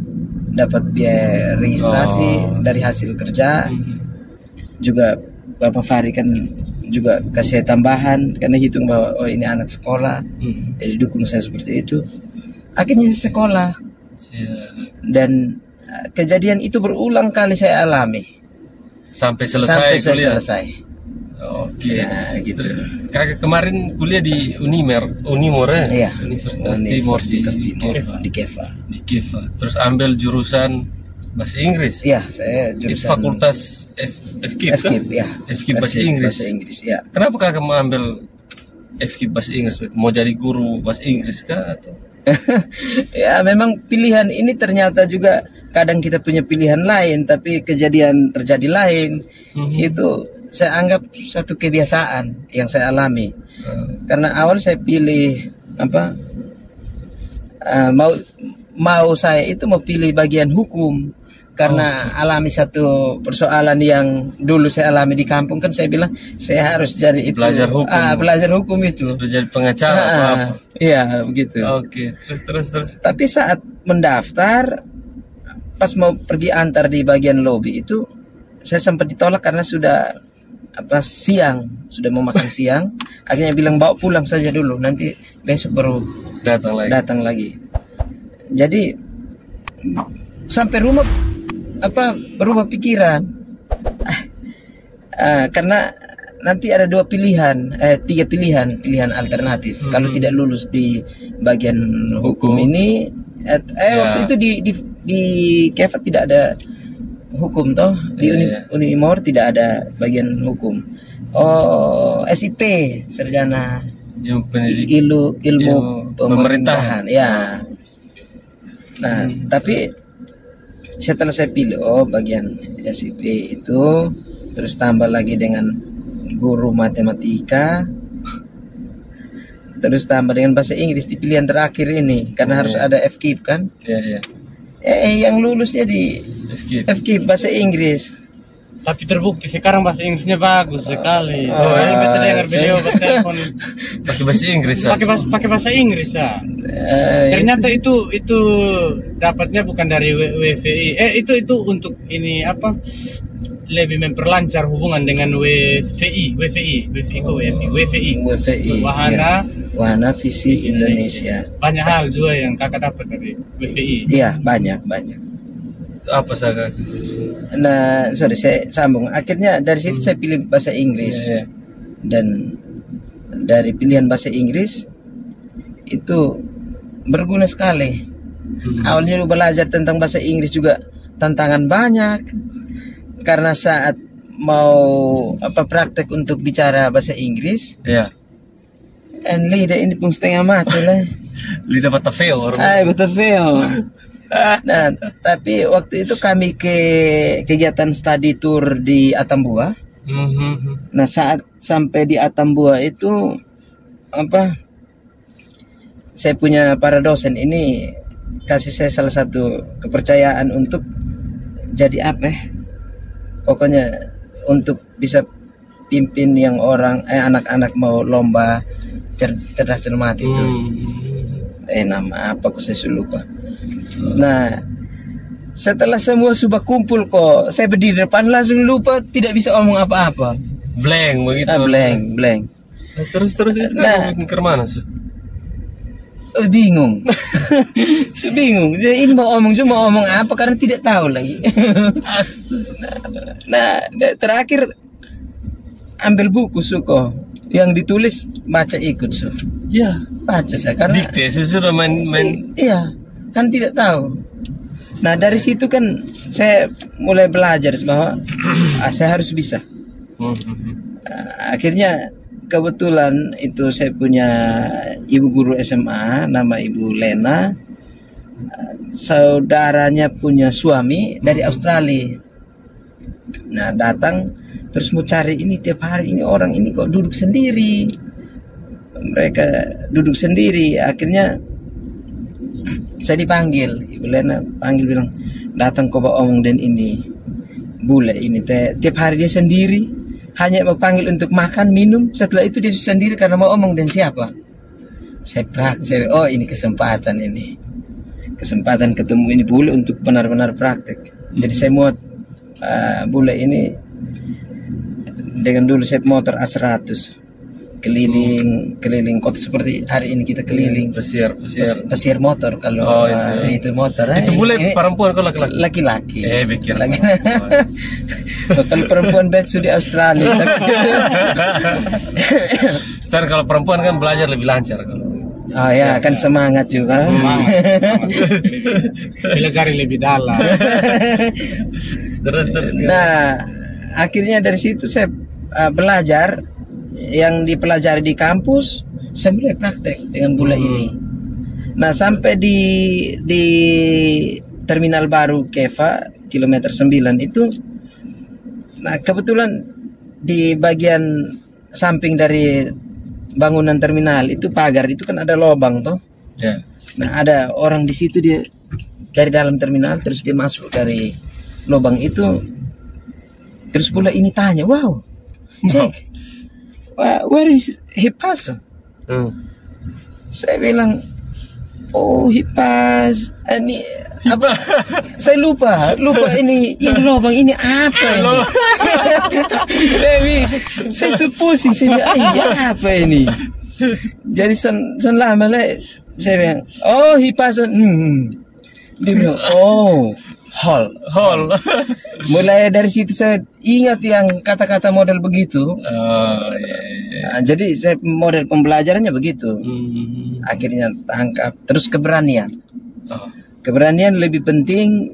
dapat biaya registrasi dari hasil kerja. Juga Bapak Fahri kan juga kasih tambahan karena hitung bahwa ini anak sekolah, jadi dukung saya seperti itu. Akhirnya saya sekolah dan kejadian itu berulang kali saya alami sampai selesai. Oke. Nah, gitu. Terus kakak kemarin kuliah di Unimor ya? Iya. Universitas Timor di Keva. Terus ambil jurusan bahasa Inggris. Iya, saya jurusan di Fakultas FKIP ya. FKIP bahasa Inggris. Ya. Kenapa kakak mau ambil FKIP bahasa Inggris? Mau jadi guru bahasa Inggris kah atau? Ya, memang pilihan ini ternyata juga kadang kita punya pilihan lain, tapi kejadian terjadi lain. Itu saya anggap satu kebiasaan yang saya alami. Karena awal saya pilih mau saya itu mau pilih bagian hukum karena alami satu persoalan yang dulu saya alami di kampung, kan saya bilang saya harus jadi itu Belajar hukum. belajar hukum itu. Sudah jadi pengacara atau apa? Iya begitu. Oke, terus. Tapi saat mendaftar, pas mau pergi antar di bagian lobi itu, saya sempat ditolak karena sudah siang, sudah mau makan siang. Akhirnya bilang bawa pulang saja dulu, nanti besok baru datang lagi. Jadi sampai rumah berubah pikiran. Karena nanti ada 3 pilihan alternatif. Kalau tidak lulus di bagian hukum ini, waktu itu di Kefat tidak ada hukum toh, di Unimor tidak ada bagian hukum. SIP, sarjana ilmu pemerintahan. Ya. Nah, tapi setelah saya pilih bagian SIP itu, terus tambah lagi dengan guru matematika, terus tambah dengan bahasa Inggris di pilihan terakhir ini, karena harus ada FKIP kan? Iya. Yang lulusnya di FKIP bahasa Inggris. Tapi terbukti sekarang bahasa Inggrisnya bagus sekali. Betul dengar beliau bertelepon Pakai bahasa Inggris. pakai bahasa Inggris ya. Ternyata itu dapatnya bukan dari WVI. Itu untuk ini apa? Lebih memperlancar hubungan dengan WVI. Wahana Visi Indonesia. Banyak hal juga yang kakak dapat dari WVI. Iya, banyak. Apa saya? Nah, saya sambung. Akhirnya dari situ saya pilih bahasa Inggris. Dan dari pilihan bahasa Inggris itu berguna sekali. Awalnya belajar tentang bahasa Inggris juga tantangan banyak. Karena saat mau praktek untuk bicara bahasa Inggris, lidah ini pun setengah mati lah. Lidah Batavia. Batavia. Nah, tapi waktu itu kami ke kegiatan study tour di Atambua. Nah, saat sampai di Atambua itu saya punya para dosen ini kasih saya salah satu kepercayaan untuk jadi pokoknya untuk bisa pimpin yang anak-anak mau lomba cerdas cermat itu. Nama apa kok saya lupa. Nah, setelah semua sudah kumpul kok, saya berdiri depan langsung lupa, tidak bisa omong apa-apa. Blank begitu. Blank. Terus itu ke mana sih? Bingung. Bingung. Ini mau omong apa karena tidak tahu lagi. Nah, terakhir ambil buku suko yang ditulis, baca ikut Ya, baca saya karena dikte sudah main. Iya, kan tidak tahu. Nah, dari situ kan saya mulai belajar bahwa saya harus bisa. Akhirnya kebetulan itu saya punya ibu guru SMA, nama Ibu Lena. Saudaranya punya suami dari Australia. Nah, datang terus mau cari ini tiap hari, ini orang ini kok duduk sendiri. Mereka duduk sendiri. Akhirnya saya dipanggil, Ibu Lena panggil bilang, datang kau bawa omong dan ini bule ini tiap hari dia sendiri, hanya mau panggil untuk makan minum, setelah itu dia sendiri karena mau omong dan siapa. Saya praktek, ini kesempatan ketemu ini bule untuk benar-benar praktek. Jadi saya muat bule ini dengan dulu saya motor A100 keliling kota seperti hari ini kita keliling. Pesiar motor kalau itu motor. Itu boleh perempuan atau laki-laki? Laki-laki. Pikir. Kalau perempuan betsu di Australia. Kalau perempuan kan belajar lebih lancar kalau. Kan semangat juga. Belajar lebih dalam. Terus. Nah, akhirnya dari situ saya belajar. Yang dipelajari di kampus saya mulai praktek dengan bule ini. Nah, sampai di terminal baru Keva kilometer 9 itu, nah kebetulan di bagian samping dari bangunan terminal itu pagar itu kan ada lubang toh. Yeah. Nah, ada orang di situ, dia dari dalam terminal terus dia masuk dari lubang itu. Terus pula ini tanya, wow, cek, where is Hipaso? Saya bilang, oh Hipas, ini apa? Saya lupa ini lubang ini apa ini? Saya supposing, saya bilang, iya apa ini? Jadi sen lama lah, saya bilang, oh Hipaso, dia bilang, oh hall. Mulai dari situ saya ingat yang kata-kata model begitu. Nah, jadi saya model pembelajarannya begitu. Akhirnya tangkap. Terus keberanian. Keberanian lebih penting,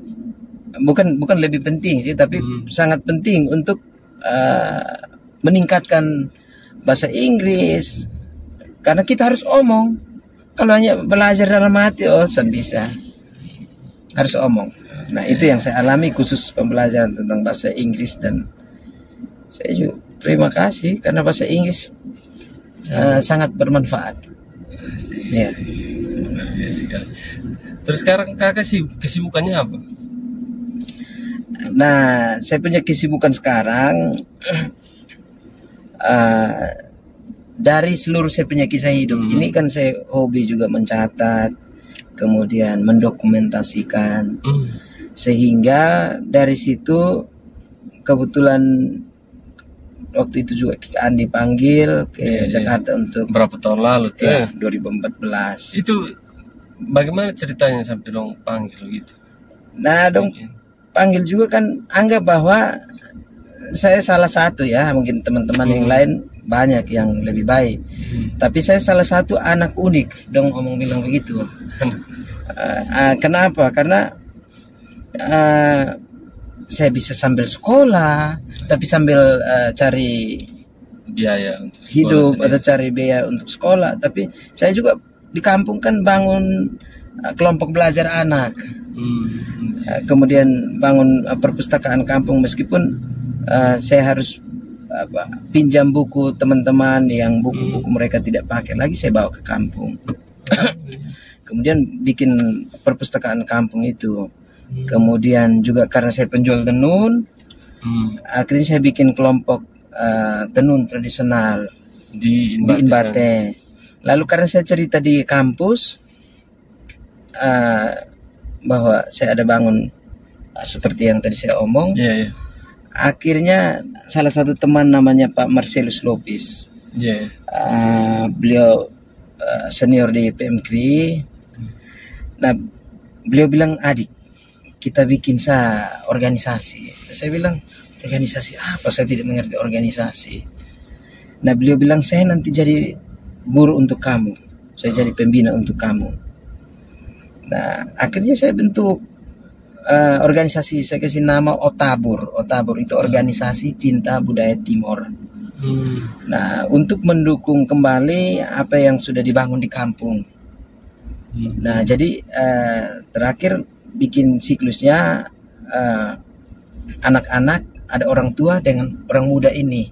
bukan lebih penting sih, tapi sangat penting untuk meningkatkan bahasa Inggris. Karena kita harus omong. Kalau hanya belajar dalam hati, bisa. Harus omong. Nah, itu yang saya alami khusus pembelajaran tentang bahasa Inggris, dan saya juga terima kasih karena bahasa Inggris sangat bermanfaat. Ya. Terus sekarang kakak kesibukannya apa? Nah, saya punya kesibukan sekarang dari seluruh saya punya kisah hidup. Ini kan saya hobi juga mencatat, kemudian mendokumentasikan. Sehingga dari situ kebetulan waktu itu juga Kika Andi panggil ke Jakarta untuk berapa tahun lalu tuh? Ya, 2014. Itu bagaimana ceritanya sampai dong panggil gitu? Nah, dong panggil juga kan anggap bahwa saya salah satu ya, mungkin teman-teman yang lain banyak yang lebih baik. Tapi saya salah satu anak unik, dong omong bilang begitu. Kenapa? Karena saya bisa sambil sekolah, tapi sambil cari biaya untuk hidup atau cari biaya untuk sekolah. Tapi saya juga di kampung kan bangun kelompok belajar anak, kemudian bangun perpustakaan kampung, meskipun saya harus pinjam buku teman-teman yang buku-buku mereka tidak pakai lagi, saya bawa ke kampung. Kemudian bikin perpustakaan kampung itu. Kemudian juga karena saya penjual tenun, akhirnya saya bikin kelompok tenun tradisional di Inbate. Lalu karena saya cerita di kampus bahwa saya ada bangun seperti yang tadi saya omong, akhirnya salah satu teman namanya Pak Marcelus Lopis, beliau senior di PMKRI. Nah, beliau bilang, adik, kita bikin organisasi. Saya bilang, organisasi apa? Saya tidak mengerti organisasi. Nah, beliau bilang, saya nanti jadi guru untuk kamu, saya jadi pembina untuk kamu. Nah, akhirnya saya bentuk organisasi, saya kasih nama Otabur. Otabur itu organisasi cinta budaya Timor. Nah, untuk mendukung kembali apa yang sudah dibangun di kampung. Nah, jadi terakhir bikin siklusnya anak-anak, ada orang tua dengan orang muda ini.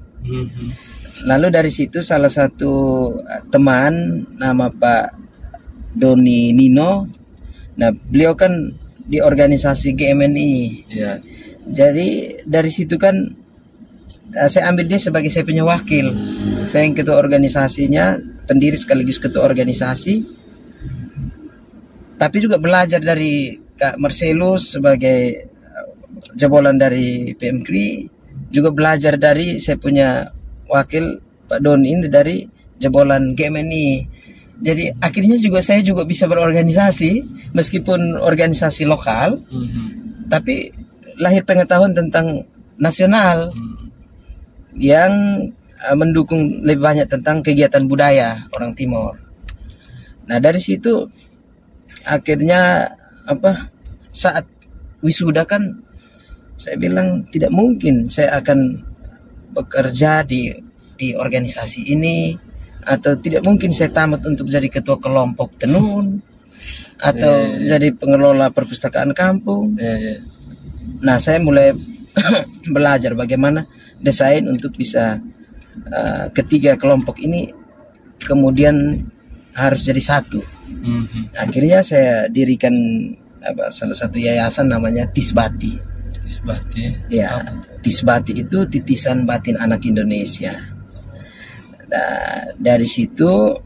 Lalu dari situ salah satu teman nama Pak Doni Nino. Nah, beliau kan di organisasi GMNI. Jadi dari situ kan saya ambil dia sebagai saya punya wakil. Saya yang ketua organisasinya, pendiri sekaligus ketua organisasi. Tapi juga belajar dari Kak Marcelus sebagai jebolan dari PMKRI, juga belajar dari saya punya wakil Pak Don ini dari jebolan GMNI. Jadi akhirnya juga saya juga bisa berorganisasi meskipun organisasi lokal, tapi lahir pengetahuan tentang nasional yang mendukung lebih banyak tentang kegiatan budaya orang Timor. Nah, dari situ akhirnya saat wisuda kan saya bilang tidak mungkin saya akan bekerja di organisasi ini, atau tidak mungkin saya tamat untuk jadi ketua kelompok tenun atau jadi pengelola perpustakaan kampung. Nah, saya mulai belajar bagaimana desain untuk bisa ketiga kelompok ini kemudian harus jadi satu. Akhirnya saya dirikan salah satu yayasan namanya Tisbati. Tisbati. Ya, Tisbati itu titisan batin anak Indonesia. Nah, dari situ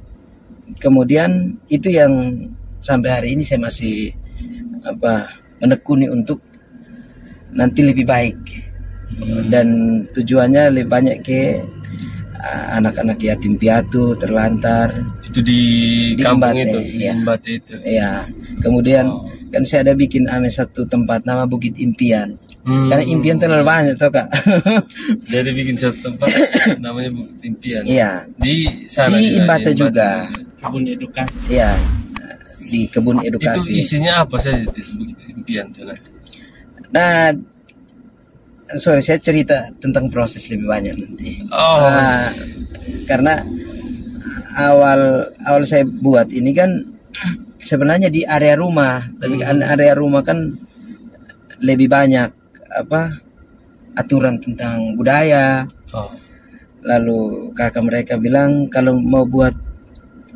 kemudian itu yang sampai hari ini saya masih menekuni untuk nanti lebih baik, dan tujuannya lebih banyak ke anak-anak yatim piatu terlantar Itu di kampung Imbate, itu, ya. Imbate itu. Ya, kemudian kan saya ada bikin satu tempat nama Bukit Impian. Karena impian terlalu banyak toh Kak. Jadi bikin satu tempat namanya Bukit Impian. Iya. Di sana Di Imbate juga. Kebun edukasi. Iya. Di kebun Itu edukasi. isinya apa saja itu Bukit Impian itu nanti? Nah, sorry saya cerita tentang proses lebih banyak nanti. Oh. Karena awal saya buat ini kan sebenarnya di area rumah, tapi kan area rumah kan lebih banyak aturan tentang budaya. Oh. Lalu kakak mereka bilang kalau mau buat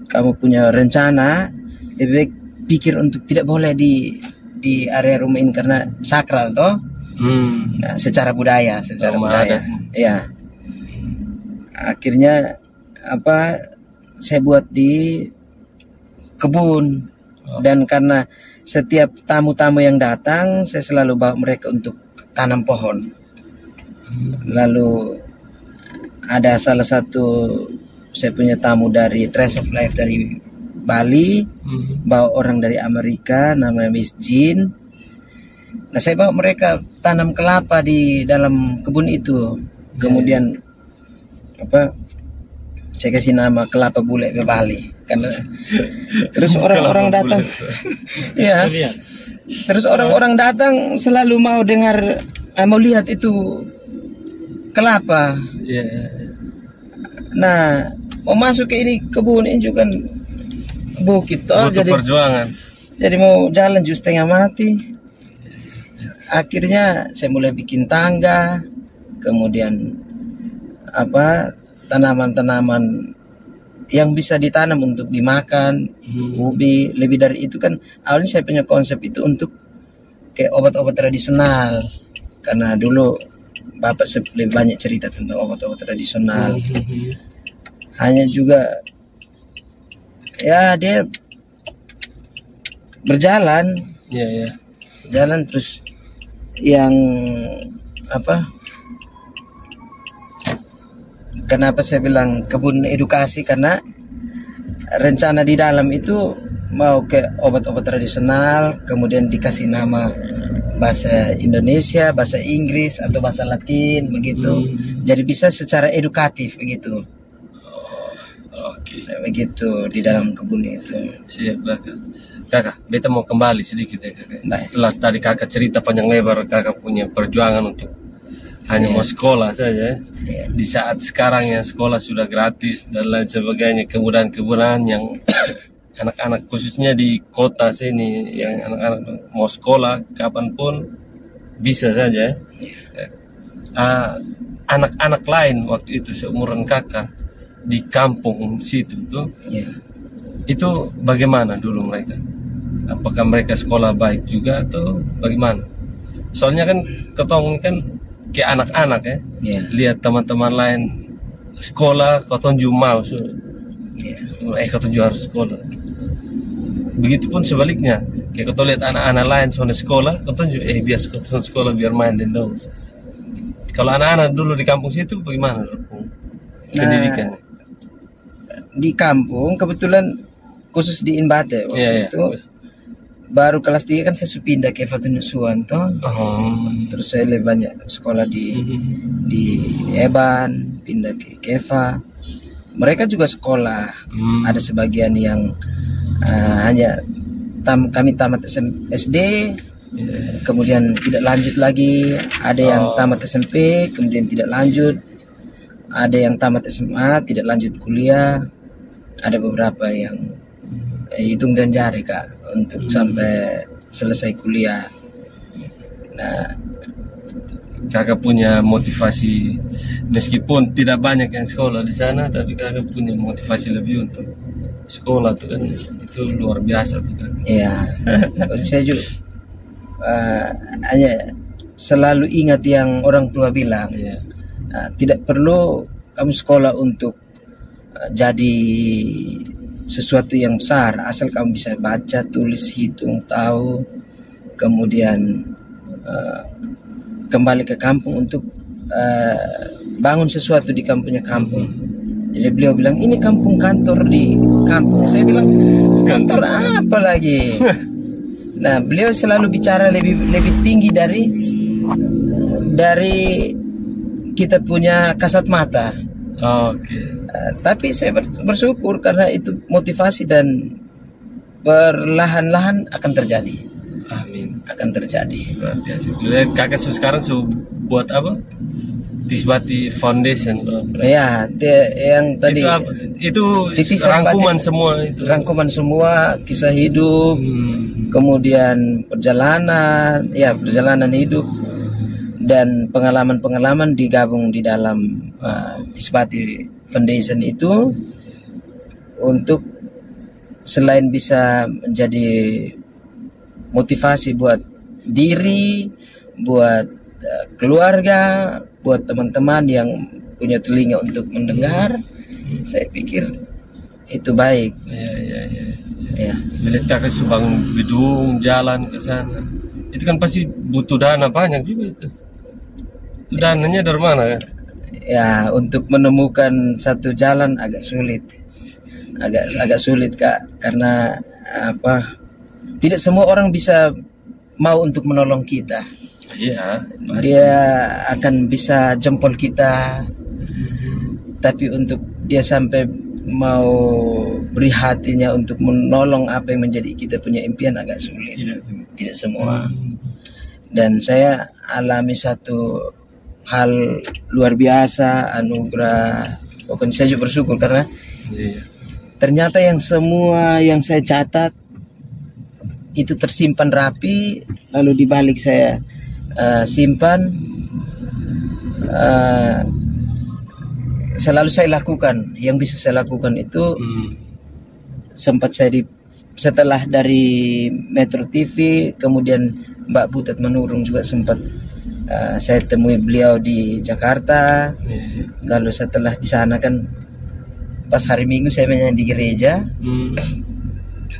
kamu punya rencana lebih baik pikir untuk tidak boleh di area rumah ini karena sakral toh. Nah, secara budaya. Ya. Akhirnya saya buat di kebun, dan karena setiap tamu-tamu yang datang saya selalu bawa mereka untuk tanam pohon. Lalu ada salah satu saya punya tamu dari Trace of Life dari Bali, bawa orang dari Amerika namanya Miss Jean. Nah, saya bawa mereka tanam kelapa di dalam kebun itu. Kemudian saya kasih nama kelapa bule Bali karena terus orang-orang datang. Ya. Terus orang-orang datang selalu mau dengar, mau lihat itu kelapa. Nah, mau masuk ke ini kebun ini juga bukit toh, Butuh perjuangan. Jadi mau jalan just setengah mati. Akhirnya saya mulai bikin tangga, kemudian tanaman-tanaman yang bisa ditanam untuk dimakan, ubi. Lebih dari itu kan awalnya saya punya konsep itu untuk kayak obat-obat tradisional, karena dulu bapak lebih banyak cerita tentang obat-obat tradisional. Hanya juga ya dia berjalan, jalan terus yang kenapa saya bilang kebun edukasi, karena rencana di dalam itu mau ke obat-obat tradisional, kemudian dikasih nama bahasa Indonesia, bahasa Inggris atau bahasa Latin begitu. Jadi bisa secara edukatif begitu. Oke. Begitu di dalam kebun itu. Siap kakak. Beta mau kembali sedikit ya kakak. Setelah tadi kakak cerita panjang lebar kakak punya perjuangan untuk hanya mau sekolah saja. Di saat sekarang yang sekolah sudah gratis dan lain sebagainya, kemudahan-kemudahan yang anak-anak khususnya di kota sini yang anak-anak mau sekolah kapanpun bisa saja. Anak-anak lain waktu itu seumuran kakak di kampung situ tuh, itu bagaimana dulu mereka? Apakah mereka sekolah baik juga atau bagaimana? Soalnya kan ketong kan kayak anak-anak ya, lihat teman-teman lain sekolah, ketong juga mau, ketong juga harus sekolah. Begitupun sebaliknya, kayak ketong lihat anak-anak lain soalnya sekolah, ketong juga biar sekolah biar main dan dong. Kalau anak-anak dulu di kampung situ bagaimana pendidikannya? Di kampung kebetulan khusus di Imbate waktu itu baru kelas 3 kan saya pindah ke Fatunusuan toh. Terus saya lebih banyak sekolah di Eban, pindah ke Keva. Mereka juga sekolah. Ada sebagian yang hanya kami tamat SD, kemudian tidak lanjut lagi. Ada yang tamat SMP, kemudian tidak lanjut. Ada yang tamat SMA, tidak lanjut kuliah. Ada beberapa yang hitung dan jari Kak untuk sampai selesai kuliah. Nah, kakak punya motivasi meskipun tidak banyak yang sekolah di sana, tapi kakak punya motivasi lebih untuk sekolah tuh kan, itu luar biasa tuh kan. Iya. Saya juga hanya selalu ingat yang orang tua bilang, tidak perlu kamu sekolah untuk jadi sesuatu yang besar, asal kamu bisa baca, tulis, hitung, tahu, kemudian kembali ke kampung untuk bangun sesuatu di kampungnya kampung. Jadi beliau bilang, ini kampung, kantor di kampung. Saya bilang, kantor apa lagi? Nah, beliau selalu bicara lebih tinggi dari kita punya kasat mata. Tapi saya bersyukur karena itu motivasi dan perlahan-lahan akan terjadi. Amin. Akan terjadi. Luar biasa. Lihat kakak sekarang buat apa? Tisbati Foundation. Ya, yang tadi itu rangkuman semua itu. Rangkuman semua kisah hidup, kemudian perjalanan hidup dan pengalaman-pengalaman digabung di dalam Tisbati Foundation itu untuk selain bisa menjadi motivasi buat diri, buat keluarga, buat teman-teman yang punya telinga untuk mendengar, saya pikir itu baik. Ya. Melihat kakak bangun gedung, jalan ke sana, itu kan pasti butuh dana banyak juga itu. Itu dananya dari mana kan? Ya, untuk menemukan satu jalan agak sulit, agak sulit Kak, karena apa? Tidak semua orang bisa mau untuk menolong kita. Iya, dia akan bisa jempol kita, tapi untuk dia sampai mau beri hatinya untuk menolong apa yang menjadi kita punya impian agak sulit. Tidak semua. Dan saya alami satu hal luar biasa, anugerah. Pokoknya saya juga bersyukur karena ternyata yang semua yang saya catat itu tersimpan rapi, lalu dibalik saya simpan, selalu saya lakukan. Yang bisa saya lakukan itu sempat saya setelah dari Metro TV, kemudian Mbak Butet Manurung juga sempat saya temui beliau di Jakarta. Lalu setelah di sana kan pas hari Minggu saya menyanyi di gereja.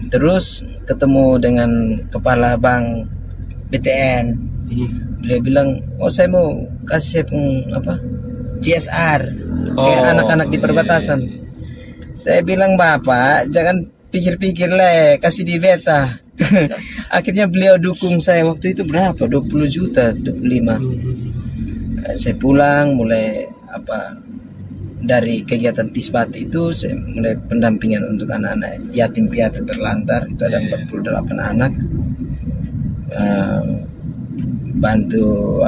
Terus ketemu dengan kepala bank BTN. Beliau bilang, saya mau kasih CSR kayak anak-anak di perbatasan. Saya bilang, Bapak jangan pikir-pikir kasih di beta. Akhirnya beliau dukung saya waktu itu berapa? 20 juta, 25. Saya pulang mulai dari kegiatan Tisbati itu, saya mulai pendampingan untuk anak-anak yatim piatu terlantar. Itu ada 48 anak. Bantu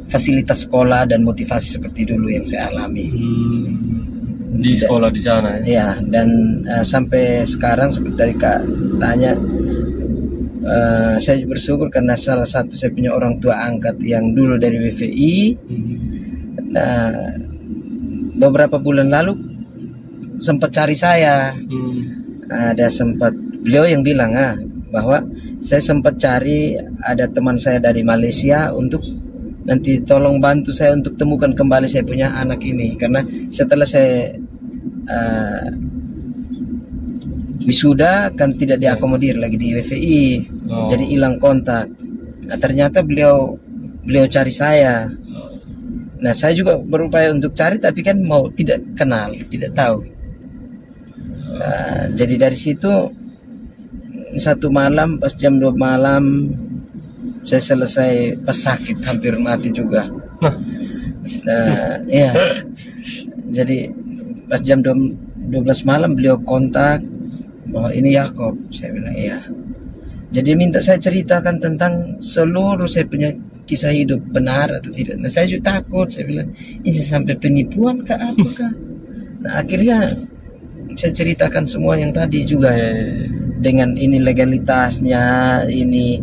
fasilitas sekolah dan motivasi seperti dulu yang saya alami di sekolah di sana. Ya, dan sampai sekarang seperti tadi Kak tanya, saya bersyukur karena salah satu saya punya orang tua angkat yang dulu dari WVI. Nah, beberapa bulan lalu sempat cari saya. Ada sempat beliau yang bilang bahwa saya sempat cari ada teman saya dari Malaysia untuk nanti tolong bantu saya untuk temukan kembali saya punya anak ini, karena setelah saya wisuda kan tidak diakomodir lagi di WVI, jadi hilang kontak. Nah, ternyata beliau cari saya. Nah, saya juga berupaya untuk cari, tapi kan mau tidak kenal, tidak tahu. Jadi dari situ satu malam pas jam 2 malam saya selesai pas sakit hampir mati juga. Nah, iya. Jadi pas jam 12 malam beliau kontak bahwa ini Yakob. Saya bilang iya. Jadi minta saya ceritakan tentang seluruh saya punya kisah hidup, benar atau tidak. Nah, saya juga takut. Saya bilang ini sampai penipuan kah apakah? Nah, akhirnya saya ceritakan semua yang tadi juga. Dengan ini legalitasnya, ini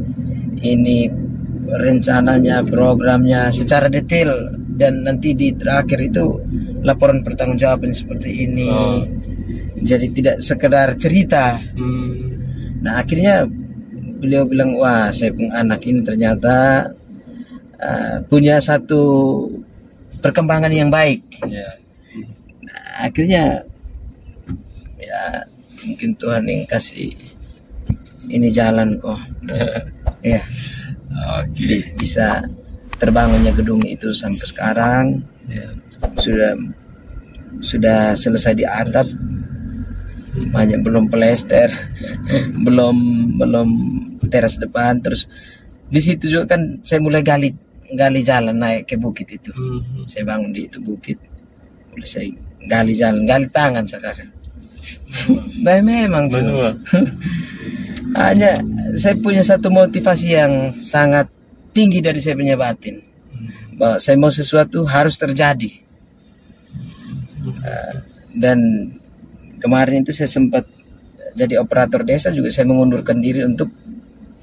rencananya, programnya secara detail, dan nanti di terakhir itu laporan pertanggungjawaban seperti ini. Jadi tidak sekedar cerita. Nah, akhirnya beliau bilang, wah saya punya anak ini ternyata punya satu perkembangan yang baik. Ya. Nah, akhirnya ya mungkin Tuhan yang kasih ini jalan kok. Ya. Oke. Bisa terbangunnya gedung itu sampai sekarang. Ya. Sudah selesai di atap, hanya belum plester, belum teras depan. Terus di situ juga kan saya mulai gali jalan naik ke bukit itu. Saya bangun di itu bukit, mulai saya gali jalan, gali tangan sekarang. Nah memang tuh. Hanya saya punya satu motivasi yang sangat tinggi dari saya punya batin, bahwa saya mau sesuatu harus terjadi. Dan kemarin itu saya sempat jadi operator desa juga, saya mengundurkan diri untuk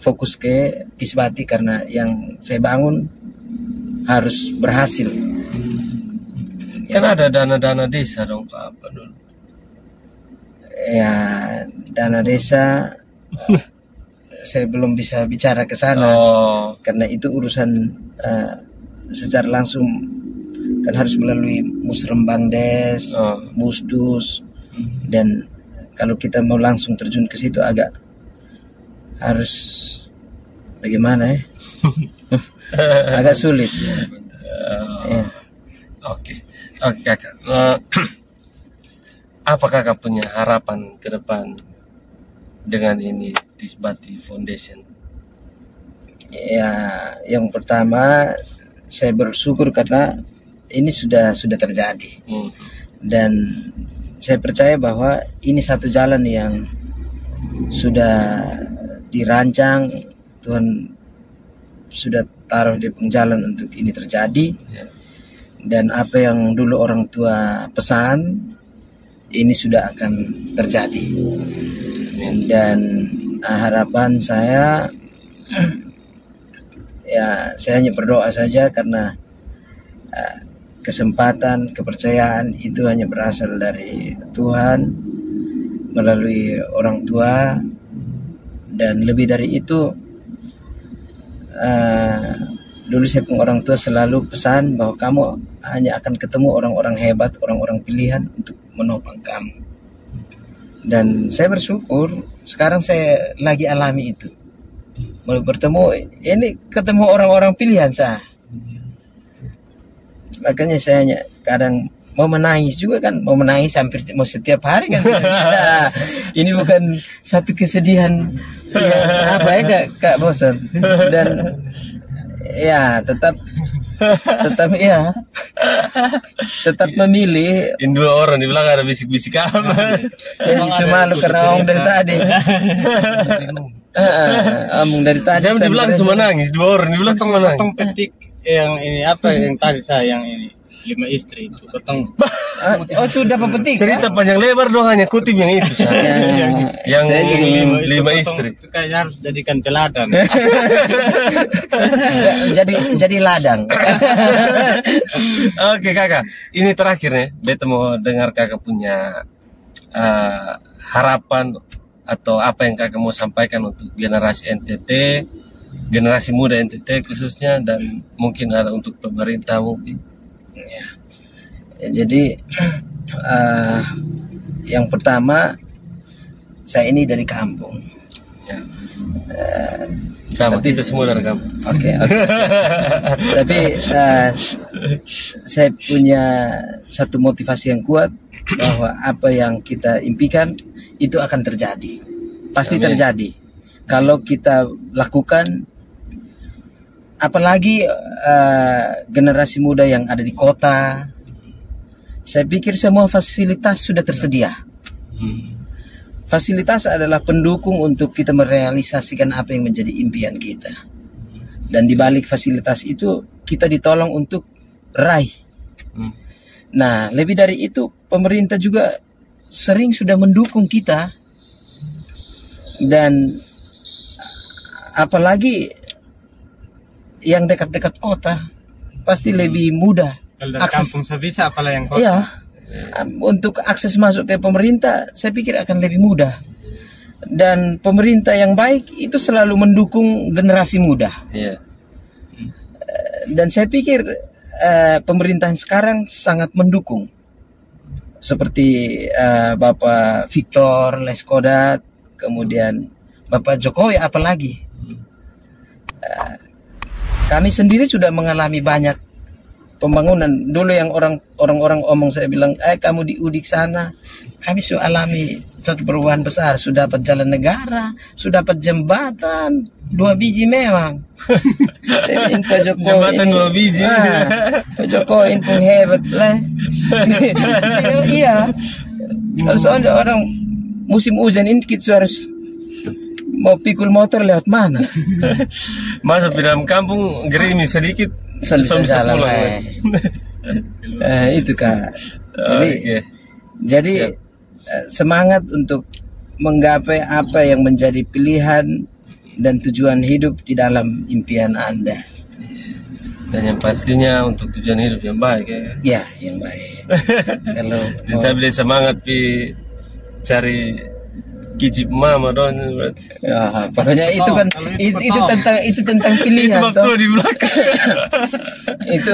fokus ke Tisbati karena yang saya bangun harus berhasil. Kan ada dana-dana desa dong, apa dulu? Ya, dana desa saya belum bisa bicara ke sana. Karena itu urusan secara langsung kan harus melalui Musrembang Des, Musdus, dan kalau kita mau langsung terjun ke situ agak harus bagaimana ya? Agak sulit. Ya. Oke, Kakak. Apa Kakak punya harapan ke depan dengan ini Tisbati Foundation? Ya, yang pertama saya bersyukur karena ini sudah terjadi. Dan saya percaya bahwa ini satu jalan yang sudah dirancang, Tuhan sudah taruh di jalan untuk ini terjadi. Dan apa yang dulu orang tua pesan, ini sudah akan terjadi. Dan harapan saya, ya saya hanya berdoa saja karena kesempatan, kepercayaan itu hanya berasal dari Tuhan melalui orang tua. Dan lebih dari itu, dulu saya pun orang tua selalu pesan bahwa kamu hanya akan ketemu orang-orang hebat, orang-orang pilihan untuk menopang kamu. Dan saya bersyukur sekarang saya lagi alami itu. Mau bertemu, ini ketemu orang-orang pilihan saya. Makanya saya hanya kadang mau menangis juga kan, mau menangis hampir mau setiap hari kan tidak bisa. Ini bukan satu kesedihan yang apa ya Kak Bosan. Dan ya tetap ya tetap memilih. Ini dua orang di belakang ada bisik-bisik apa? Saya bisa malu karena omong dari tadi. Omong dari tadi. Saya di belakang cuma nangis, dua orang di belakang cuma nangis. Potong petik yang ini apa yang tadi saya yang ini 5 istri itu potong. Oh sudah pepetik. Cerita panjang lebar dong, hanya kutip yang itu. Yang saya juga 5 istri. Itu kayaknya harus jadikan teladan. jadi ladang. Oke Kakak, ini terakhir nih, beta mau dengar Kakak punya harapan atau apa yang Kakak mau sampaikan untuk generasi NTT, generasi muda NTT khususnya, dan mungkin ada untuk pemerintah mungkin. Ya, jadi yang pertama, saya ini dari kampung. Ya. Sama Tapi, kita semua dari kampung. Oke. Tapi saya punya satu motivasi yang kuat bahwa apa yang kita impikan itu akan terjadi, pasti Amin. terjadi kalau kita lakukan. Apalagi generasi muda yang ada di kota, saya pikir semua fasilitas sudah tersedia. Fasilitas adalah pendukung untuk kita merealisasikan apa yang menjadi impian kita. Dan di balik fasilitas itu kita ditolong untuk raih. Nah, lebih dari itu, pemerintah juga sering sudah mendukung kita. Dan apalagi yang dekat-dekat kota pasti lebih mudah. Kalau dari kampung sebisa apalah yang kota. Iya. Untuk akses masuk ke pemerintah saya pikir akan lebih mudah. Dan pemerintah yang baik itu selalu mendukung generasi muda. Iya. Dan saya pikir pemerintahan sekarang sangat mendukung. Seperti Bapak Victor Leskodat, kemudian Bapak Jokowi apalagi. Kami sendiri sudah mengalami banyak pembangunan. Dulu yang orang-orang omong, saya bilang, kamu di Udik sana, kami sudah alami satu perubahan besar. Sudah dapat jalan negara, sudah dapat jembatan 2 biji memang. Saya bilang, Pak Jokowi Jembatan ini, 2 biji. Pak Jokowi ini pun hebat lah. Iya. Kalau soalnya orang musim hujan ini kita harus mau pikul motor lewat mana? Masuk di dalam kampung gerimis sedikit Bisa jalan pulang. Itu Kak. Oke. Jadi semangat untuk menggapai apa yang menjadi pilihan dan tujuan hidup di dalam impian Anda. Dan yang pastinya untuk tujuan hidup yang baik ya. Ya, yang baik. Kalau Kita beli semangat cari kicip mama dong. ya, pokoknya itu kan itu tentang pilihan. Itu waktu di belakang. Itu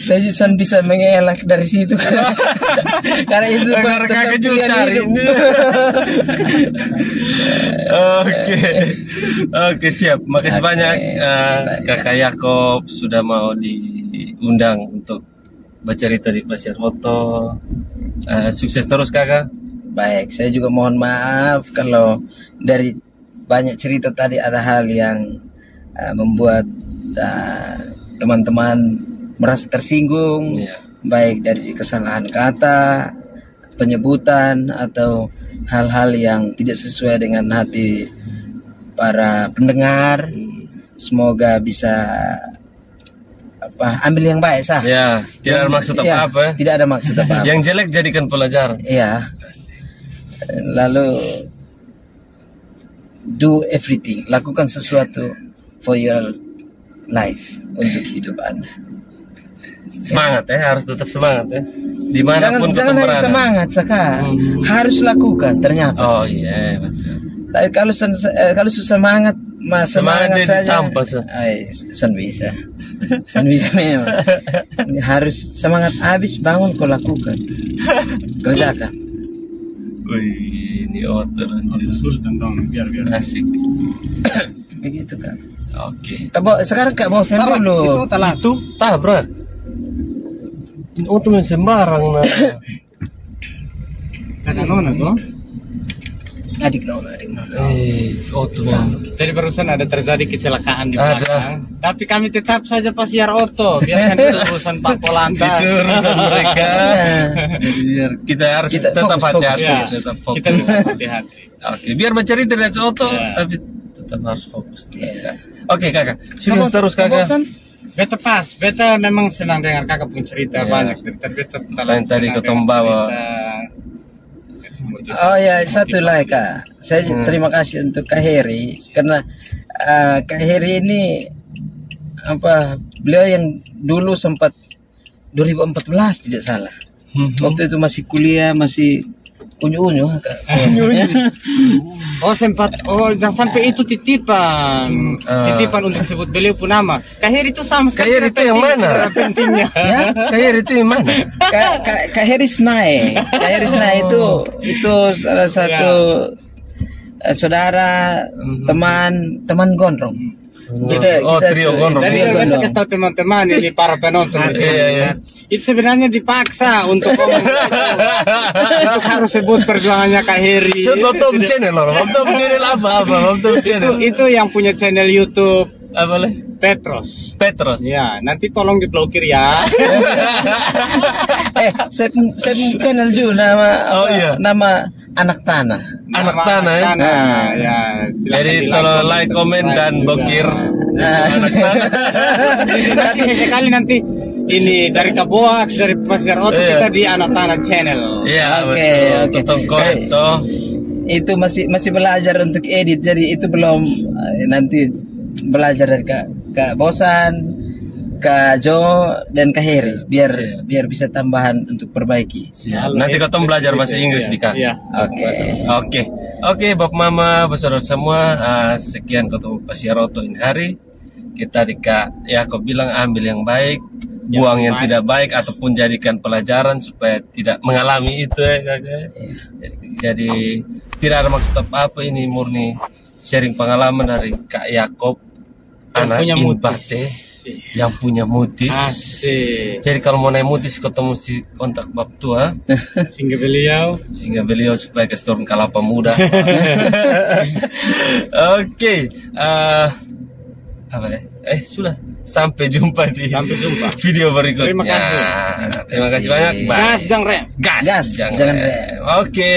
saya justru bisa mengelak dari situ karena itu Karena kakak juga pilihan cari. hidup. Oke siap. Makasih Oke. banyak Kakak Yakob sudah mau diundang untuk bercerita di Pasiar Oto. Sukses terus Kakak. Baik, saya juga mohon maaf kalau dari banyak cerita tadi ada hal yang membuat teman-teman merasa tersinggung, Iya. baik dari kesalahan kata, penyebutan, atau hal-hal yang tidak sesuai dengan hati para pendengar. Semoga bisa ambil yang baik sah. Ya, tidak ada maksud Ya, apa-apa. tidak ada maksud apa-apa. Yang jelek jadikan pelajaran. Iya. Lalu do everything, lakukan sesuatu for your life, untuk hidup Anda. Semangat ya, harus tetap semangat ya. Dimanapun Jangan hanya berada. semangat Saka, harus lakukan ternyata. Oh iya betul. Tapi kalau semangat, Semangat semangat dia saja, ditampa, Sah. san bisa. San bisa memang. Harus semangat habis, bangun kau lakukan, kerjakan. Wih, ini Oto Sultan dong, biar asik. Begitu kan. Oke. Sekarang Kak bosan dulu. Itu Tabrak. Ini Oto main sembarang nah. kata nona tuh. Adik nona. Oto main. Jadi barusan ada terjadi kecelakaan di Ada. belakang. Tapi kami tetap saja Pasiar Oto. Biarkan itu urusan Pak Polanta. Itu urusan mereka. Jadi biar kita harus Kita tetap fokus, hati-hati, Ya, tetap fokus. kita tetap hati-hati. Oke, biar bercerita dari Oto, Ya. tapi tetap harus fokus. Ya. Oke kakak, sukses terus kakak. Bosan? Beta pas, beta memang senang dengar kakak pun cerita Ya. banyak. Tapi beta Lain tadi senang ketemu dengar bawa. cerita. Oh ya, satu lagi Kak. Saya terima kasih untuk Kak Heri karena Kak Heri ini beliau yang dulu sempat 2014 tidak salah. Waktu itu masih kuliah, masih unyu-unyu Kak. Oh sempat, jangan sampai itu titipan, titipan untuk sebut beliau pun nama. Kak Heri itu sama Kak sekali. Heri itu yang mana? Pentingnya. Ya, Kak Heri itu yang mana? Kak Heri Snai. Kak Heri Snai itu salah satu saudara, teman gondrong. Trio gondrong. Jadi Trio kita gondrong. kasih tahu teman-teman ini para penonton di sini. Iya. Itu sebenarnya dipaksa untuk ngomong untuk harus sebut perjuangannya Kak Heri. Top channel loh, top channel apa? Top channel. Itu yang punya channel YouTube Apa leh? Petros. Petros. Ya, nanti tolong diblokir ya. Saya pun channel juga nama Anak Tanah. Anak tanah ya. Ya. silakan Jadi di-like, tolong comment, like, komen subscribe dan juga. blokir anak tanah. Nanti sesekali nanti ini dari Kaboak, dari Pasiar Oto Iya. kita di Anak Tanah channel. Iya Oke, betul. oke. Tetap korek toh. Itu masih belajar untuk edit, jadi itu belum nanti belajar dari Kak Bosan Kak Jo dan Kak Heri biar bisa tambahan untuk perbaiki. Siap. Nanti kau belajar bahasa Inggris di Kak. Iya. Oke, Bapak Mama, saudara semua, sekian ketemu Pasiar Oto ini hari. Kita di Kak Yakob bilang ambil yang baik, buang yang tidak baik ataupun jadikan pelajaran supaya tidak mengalami itu ya Kak. Jadi tidak ada maksud apa ini, murni sharing pengalaman dari Kak Yakob, anak Inbate yang punya mutis. Asik. Jadi kalau mau naik mutis ketemu mesti kontak bab tua Sehingga beliau supaya ke turun kalapa muda. Oke, apa ya? Sudah sampai jumpa di video berikutnya. Terima kasih banyak. Gas jangan rem. Gas jangan rem. Oke.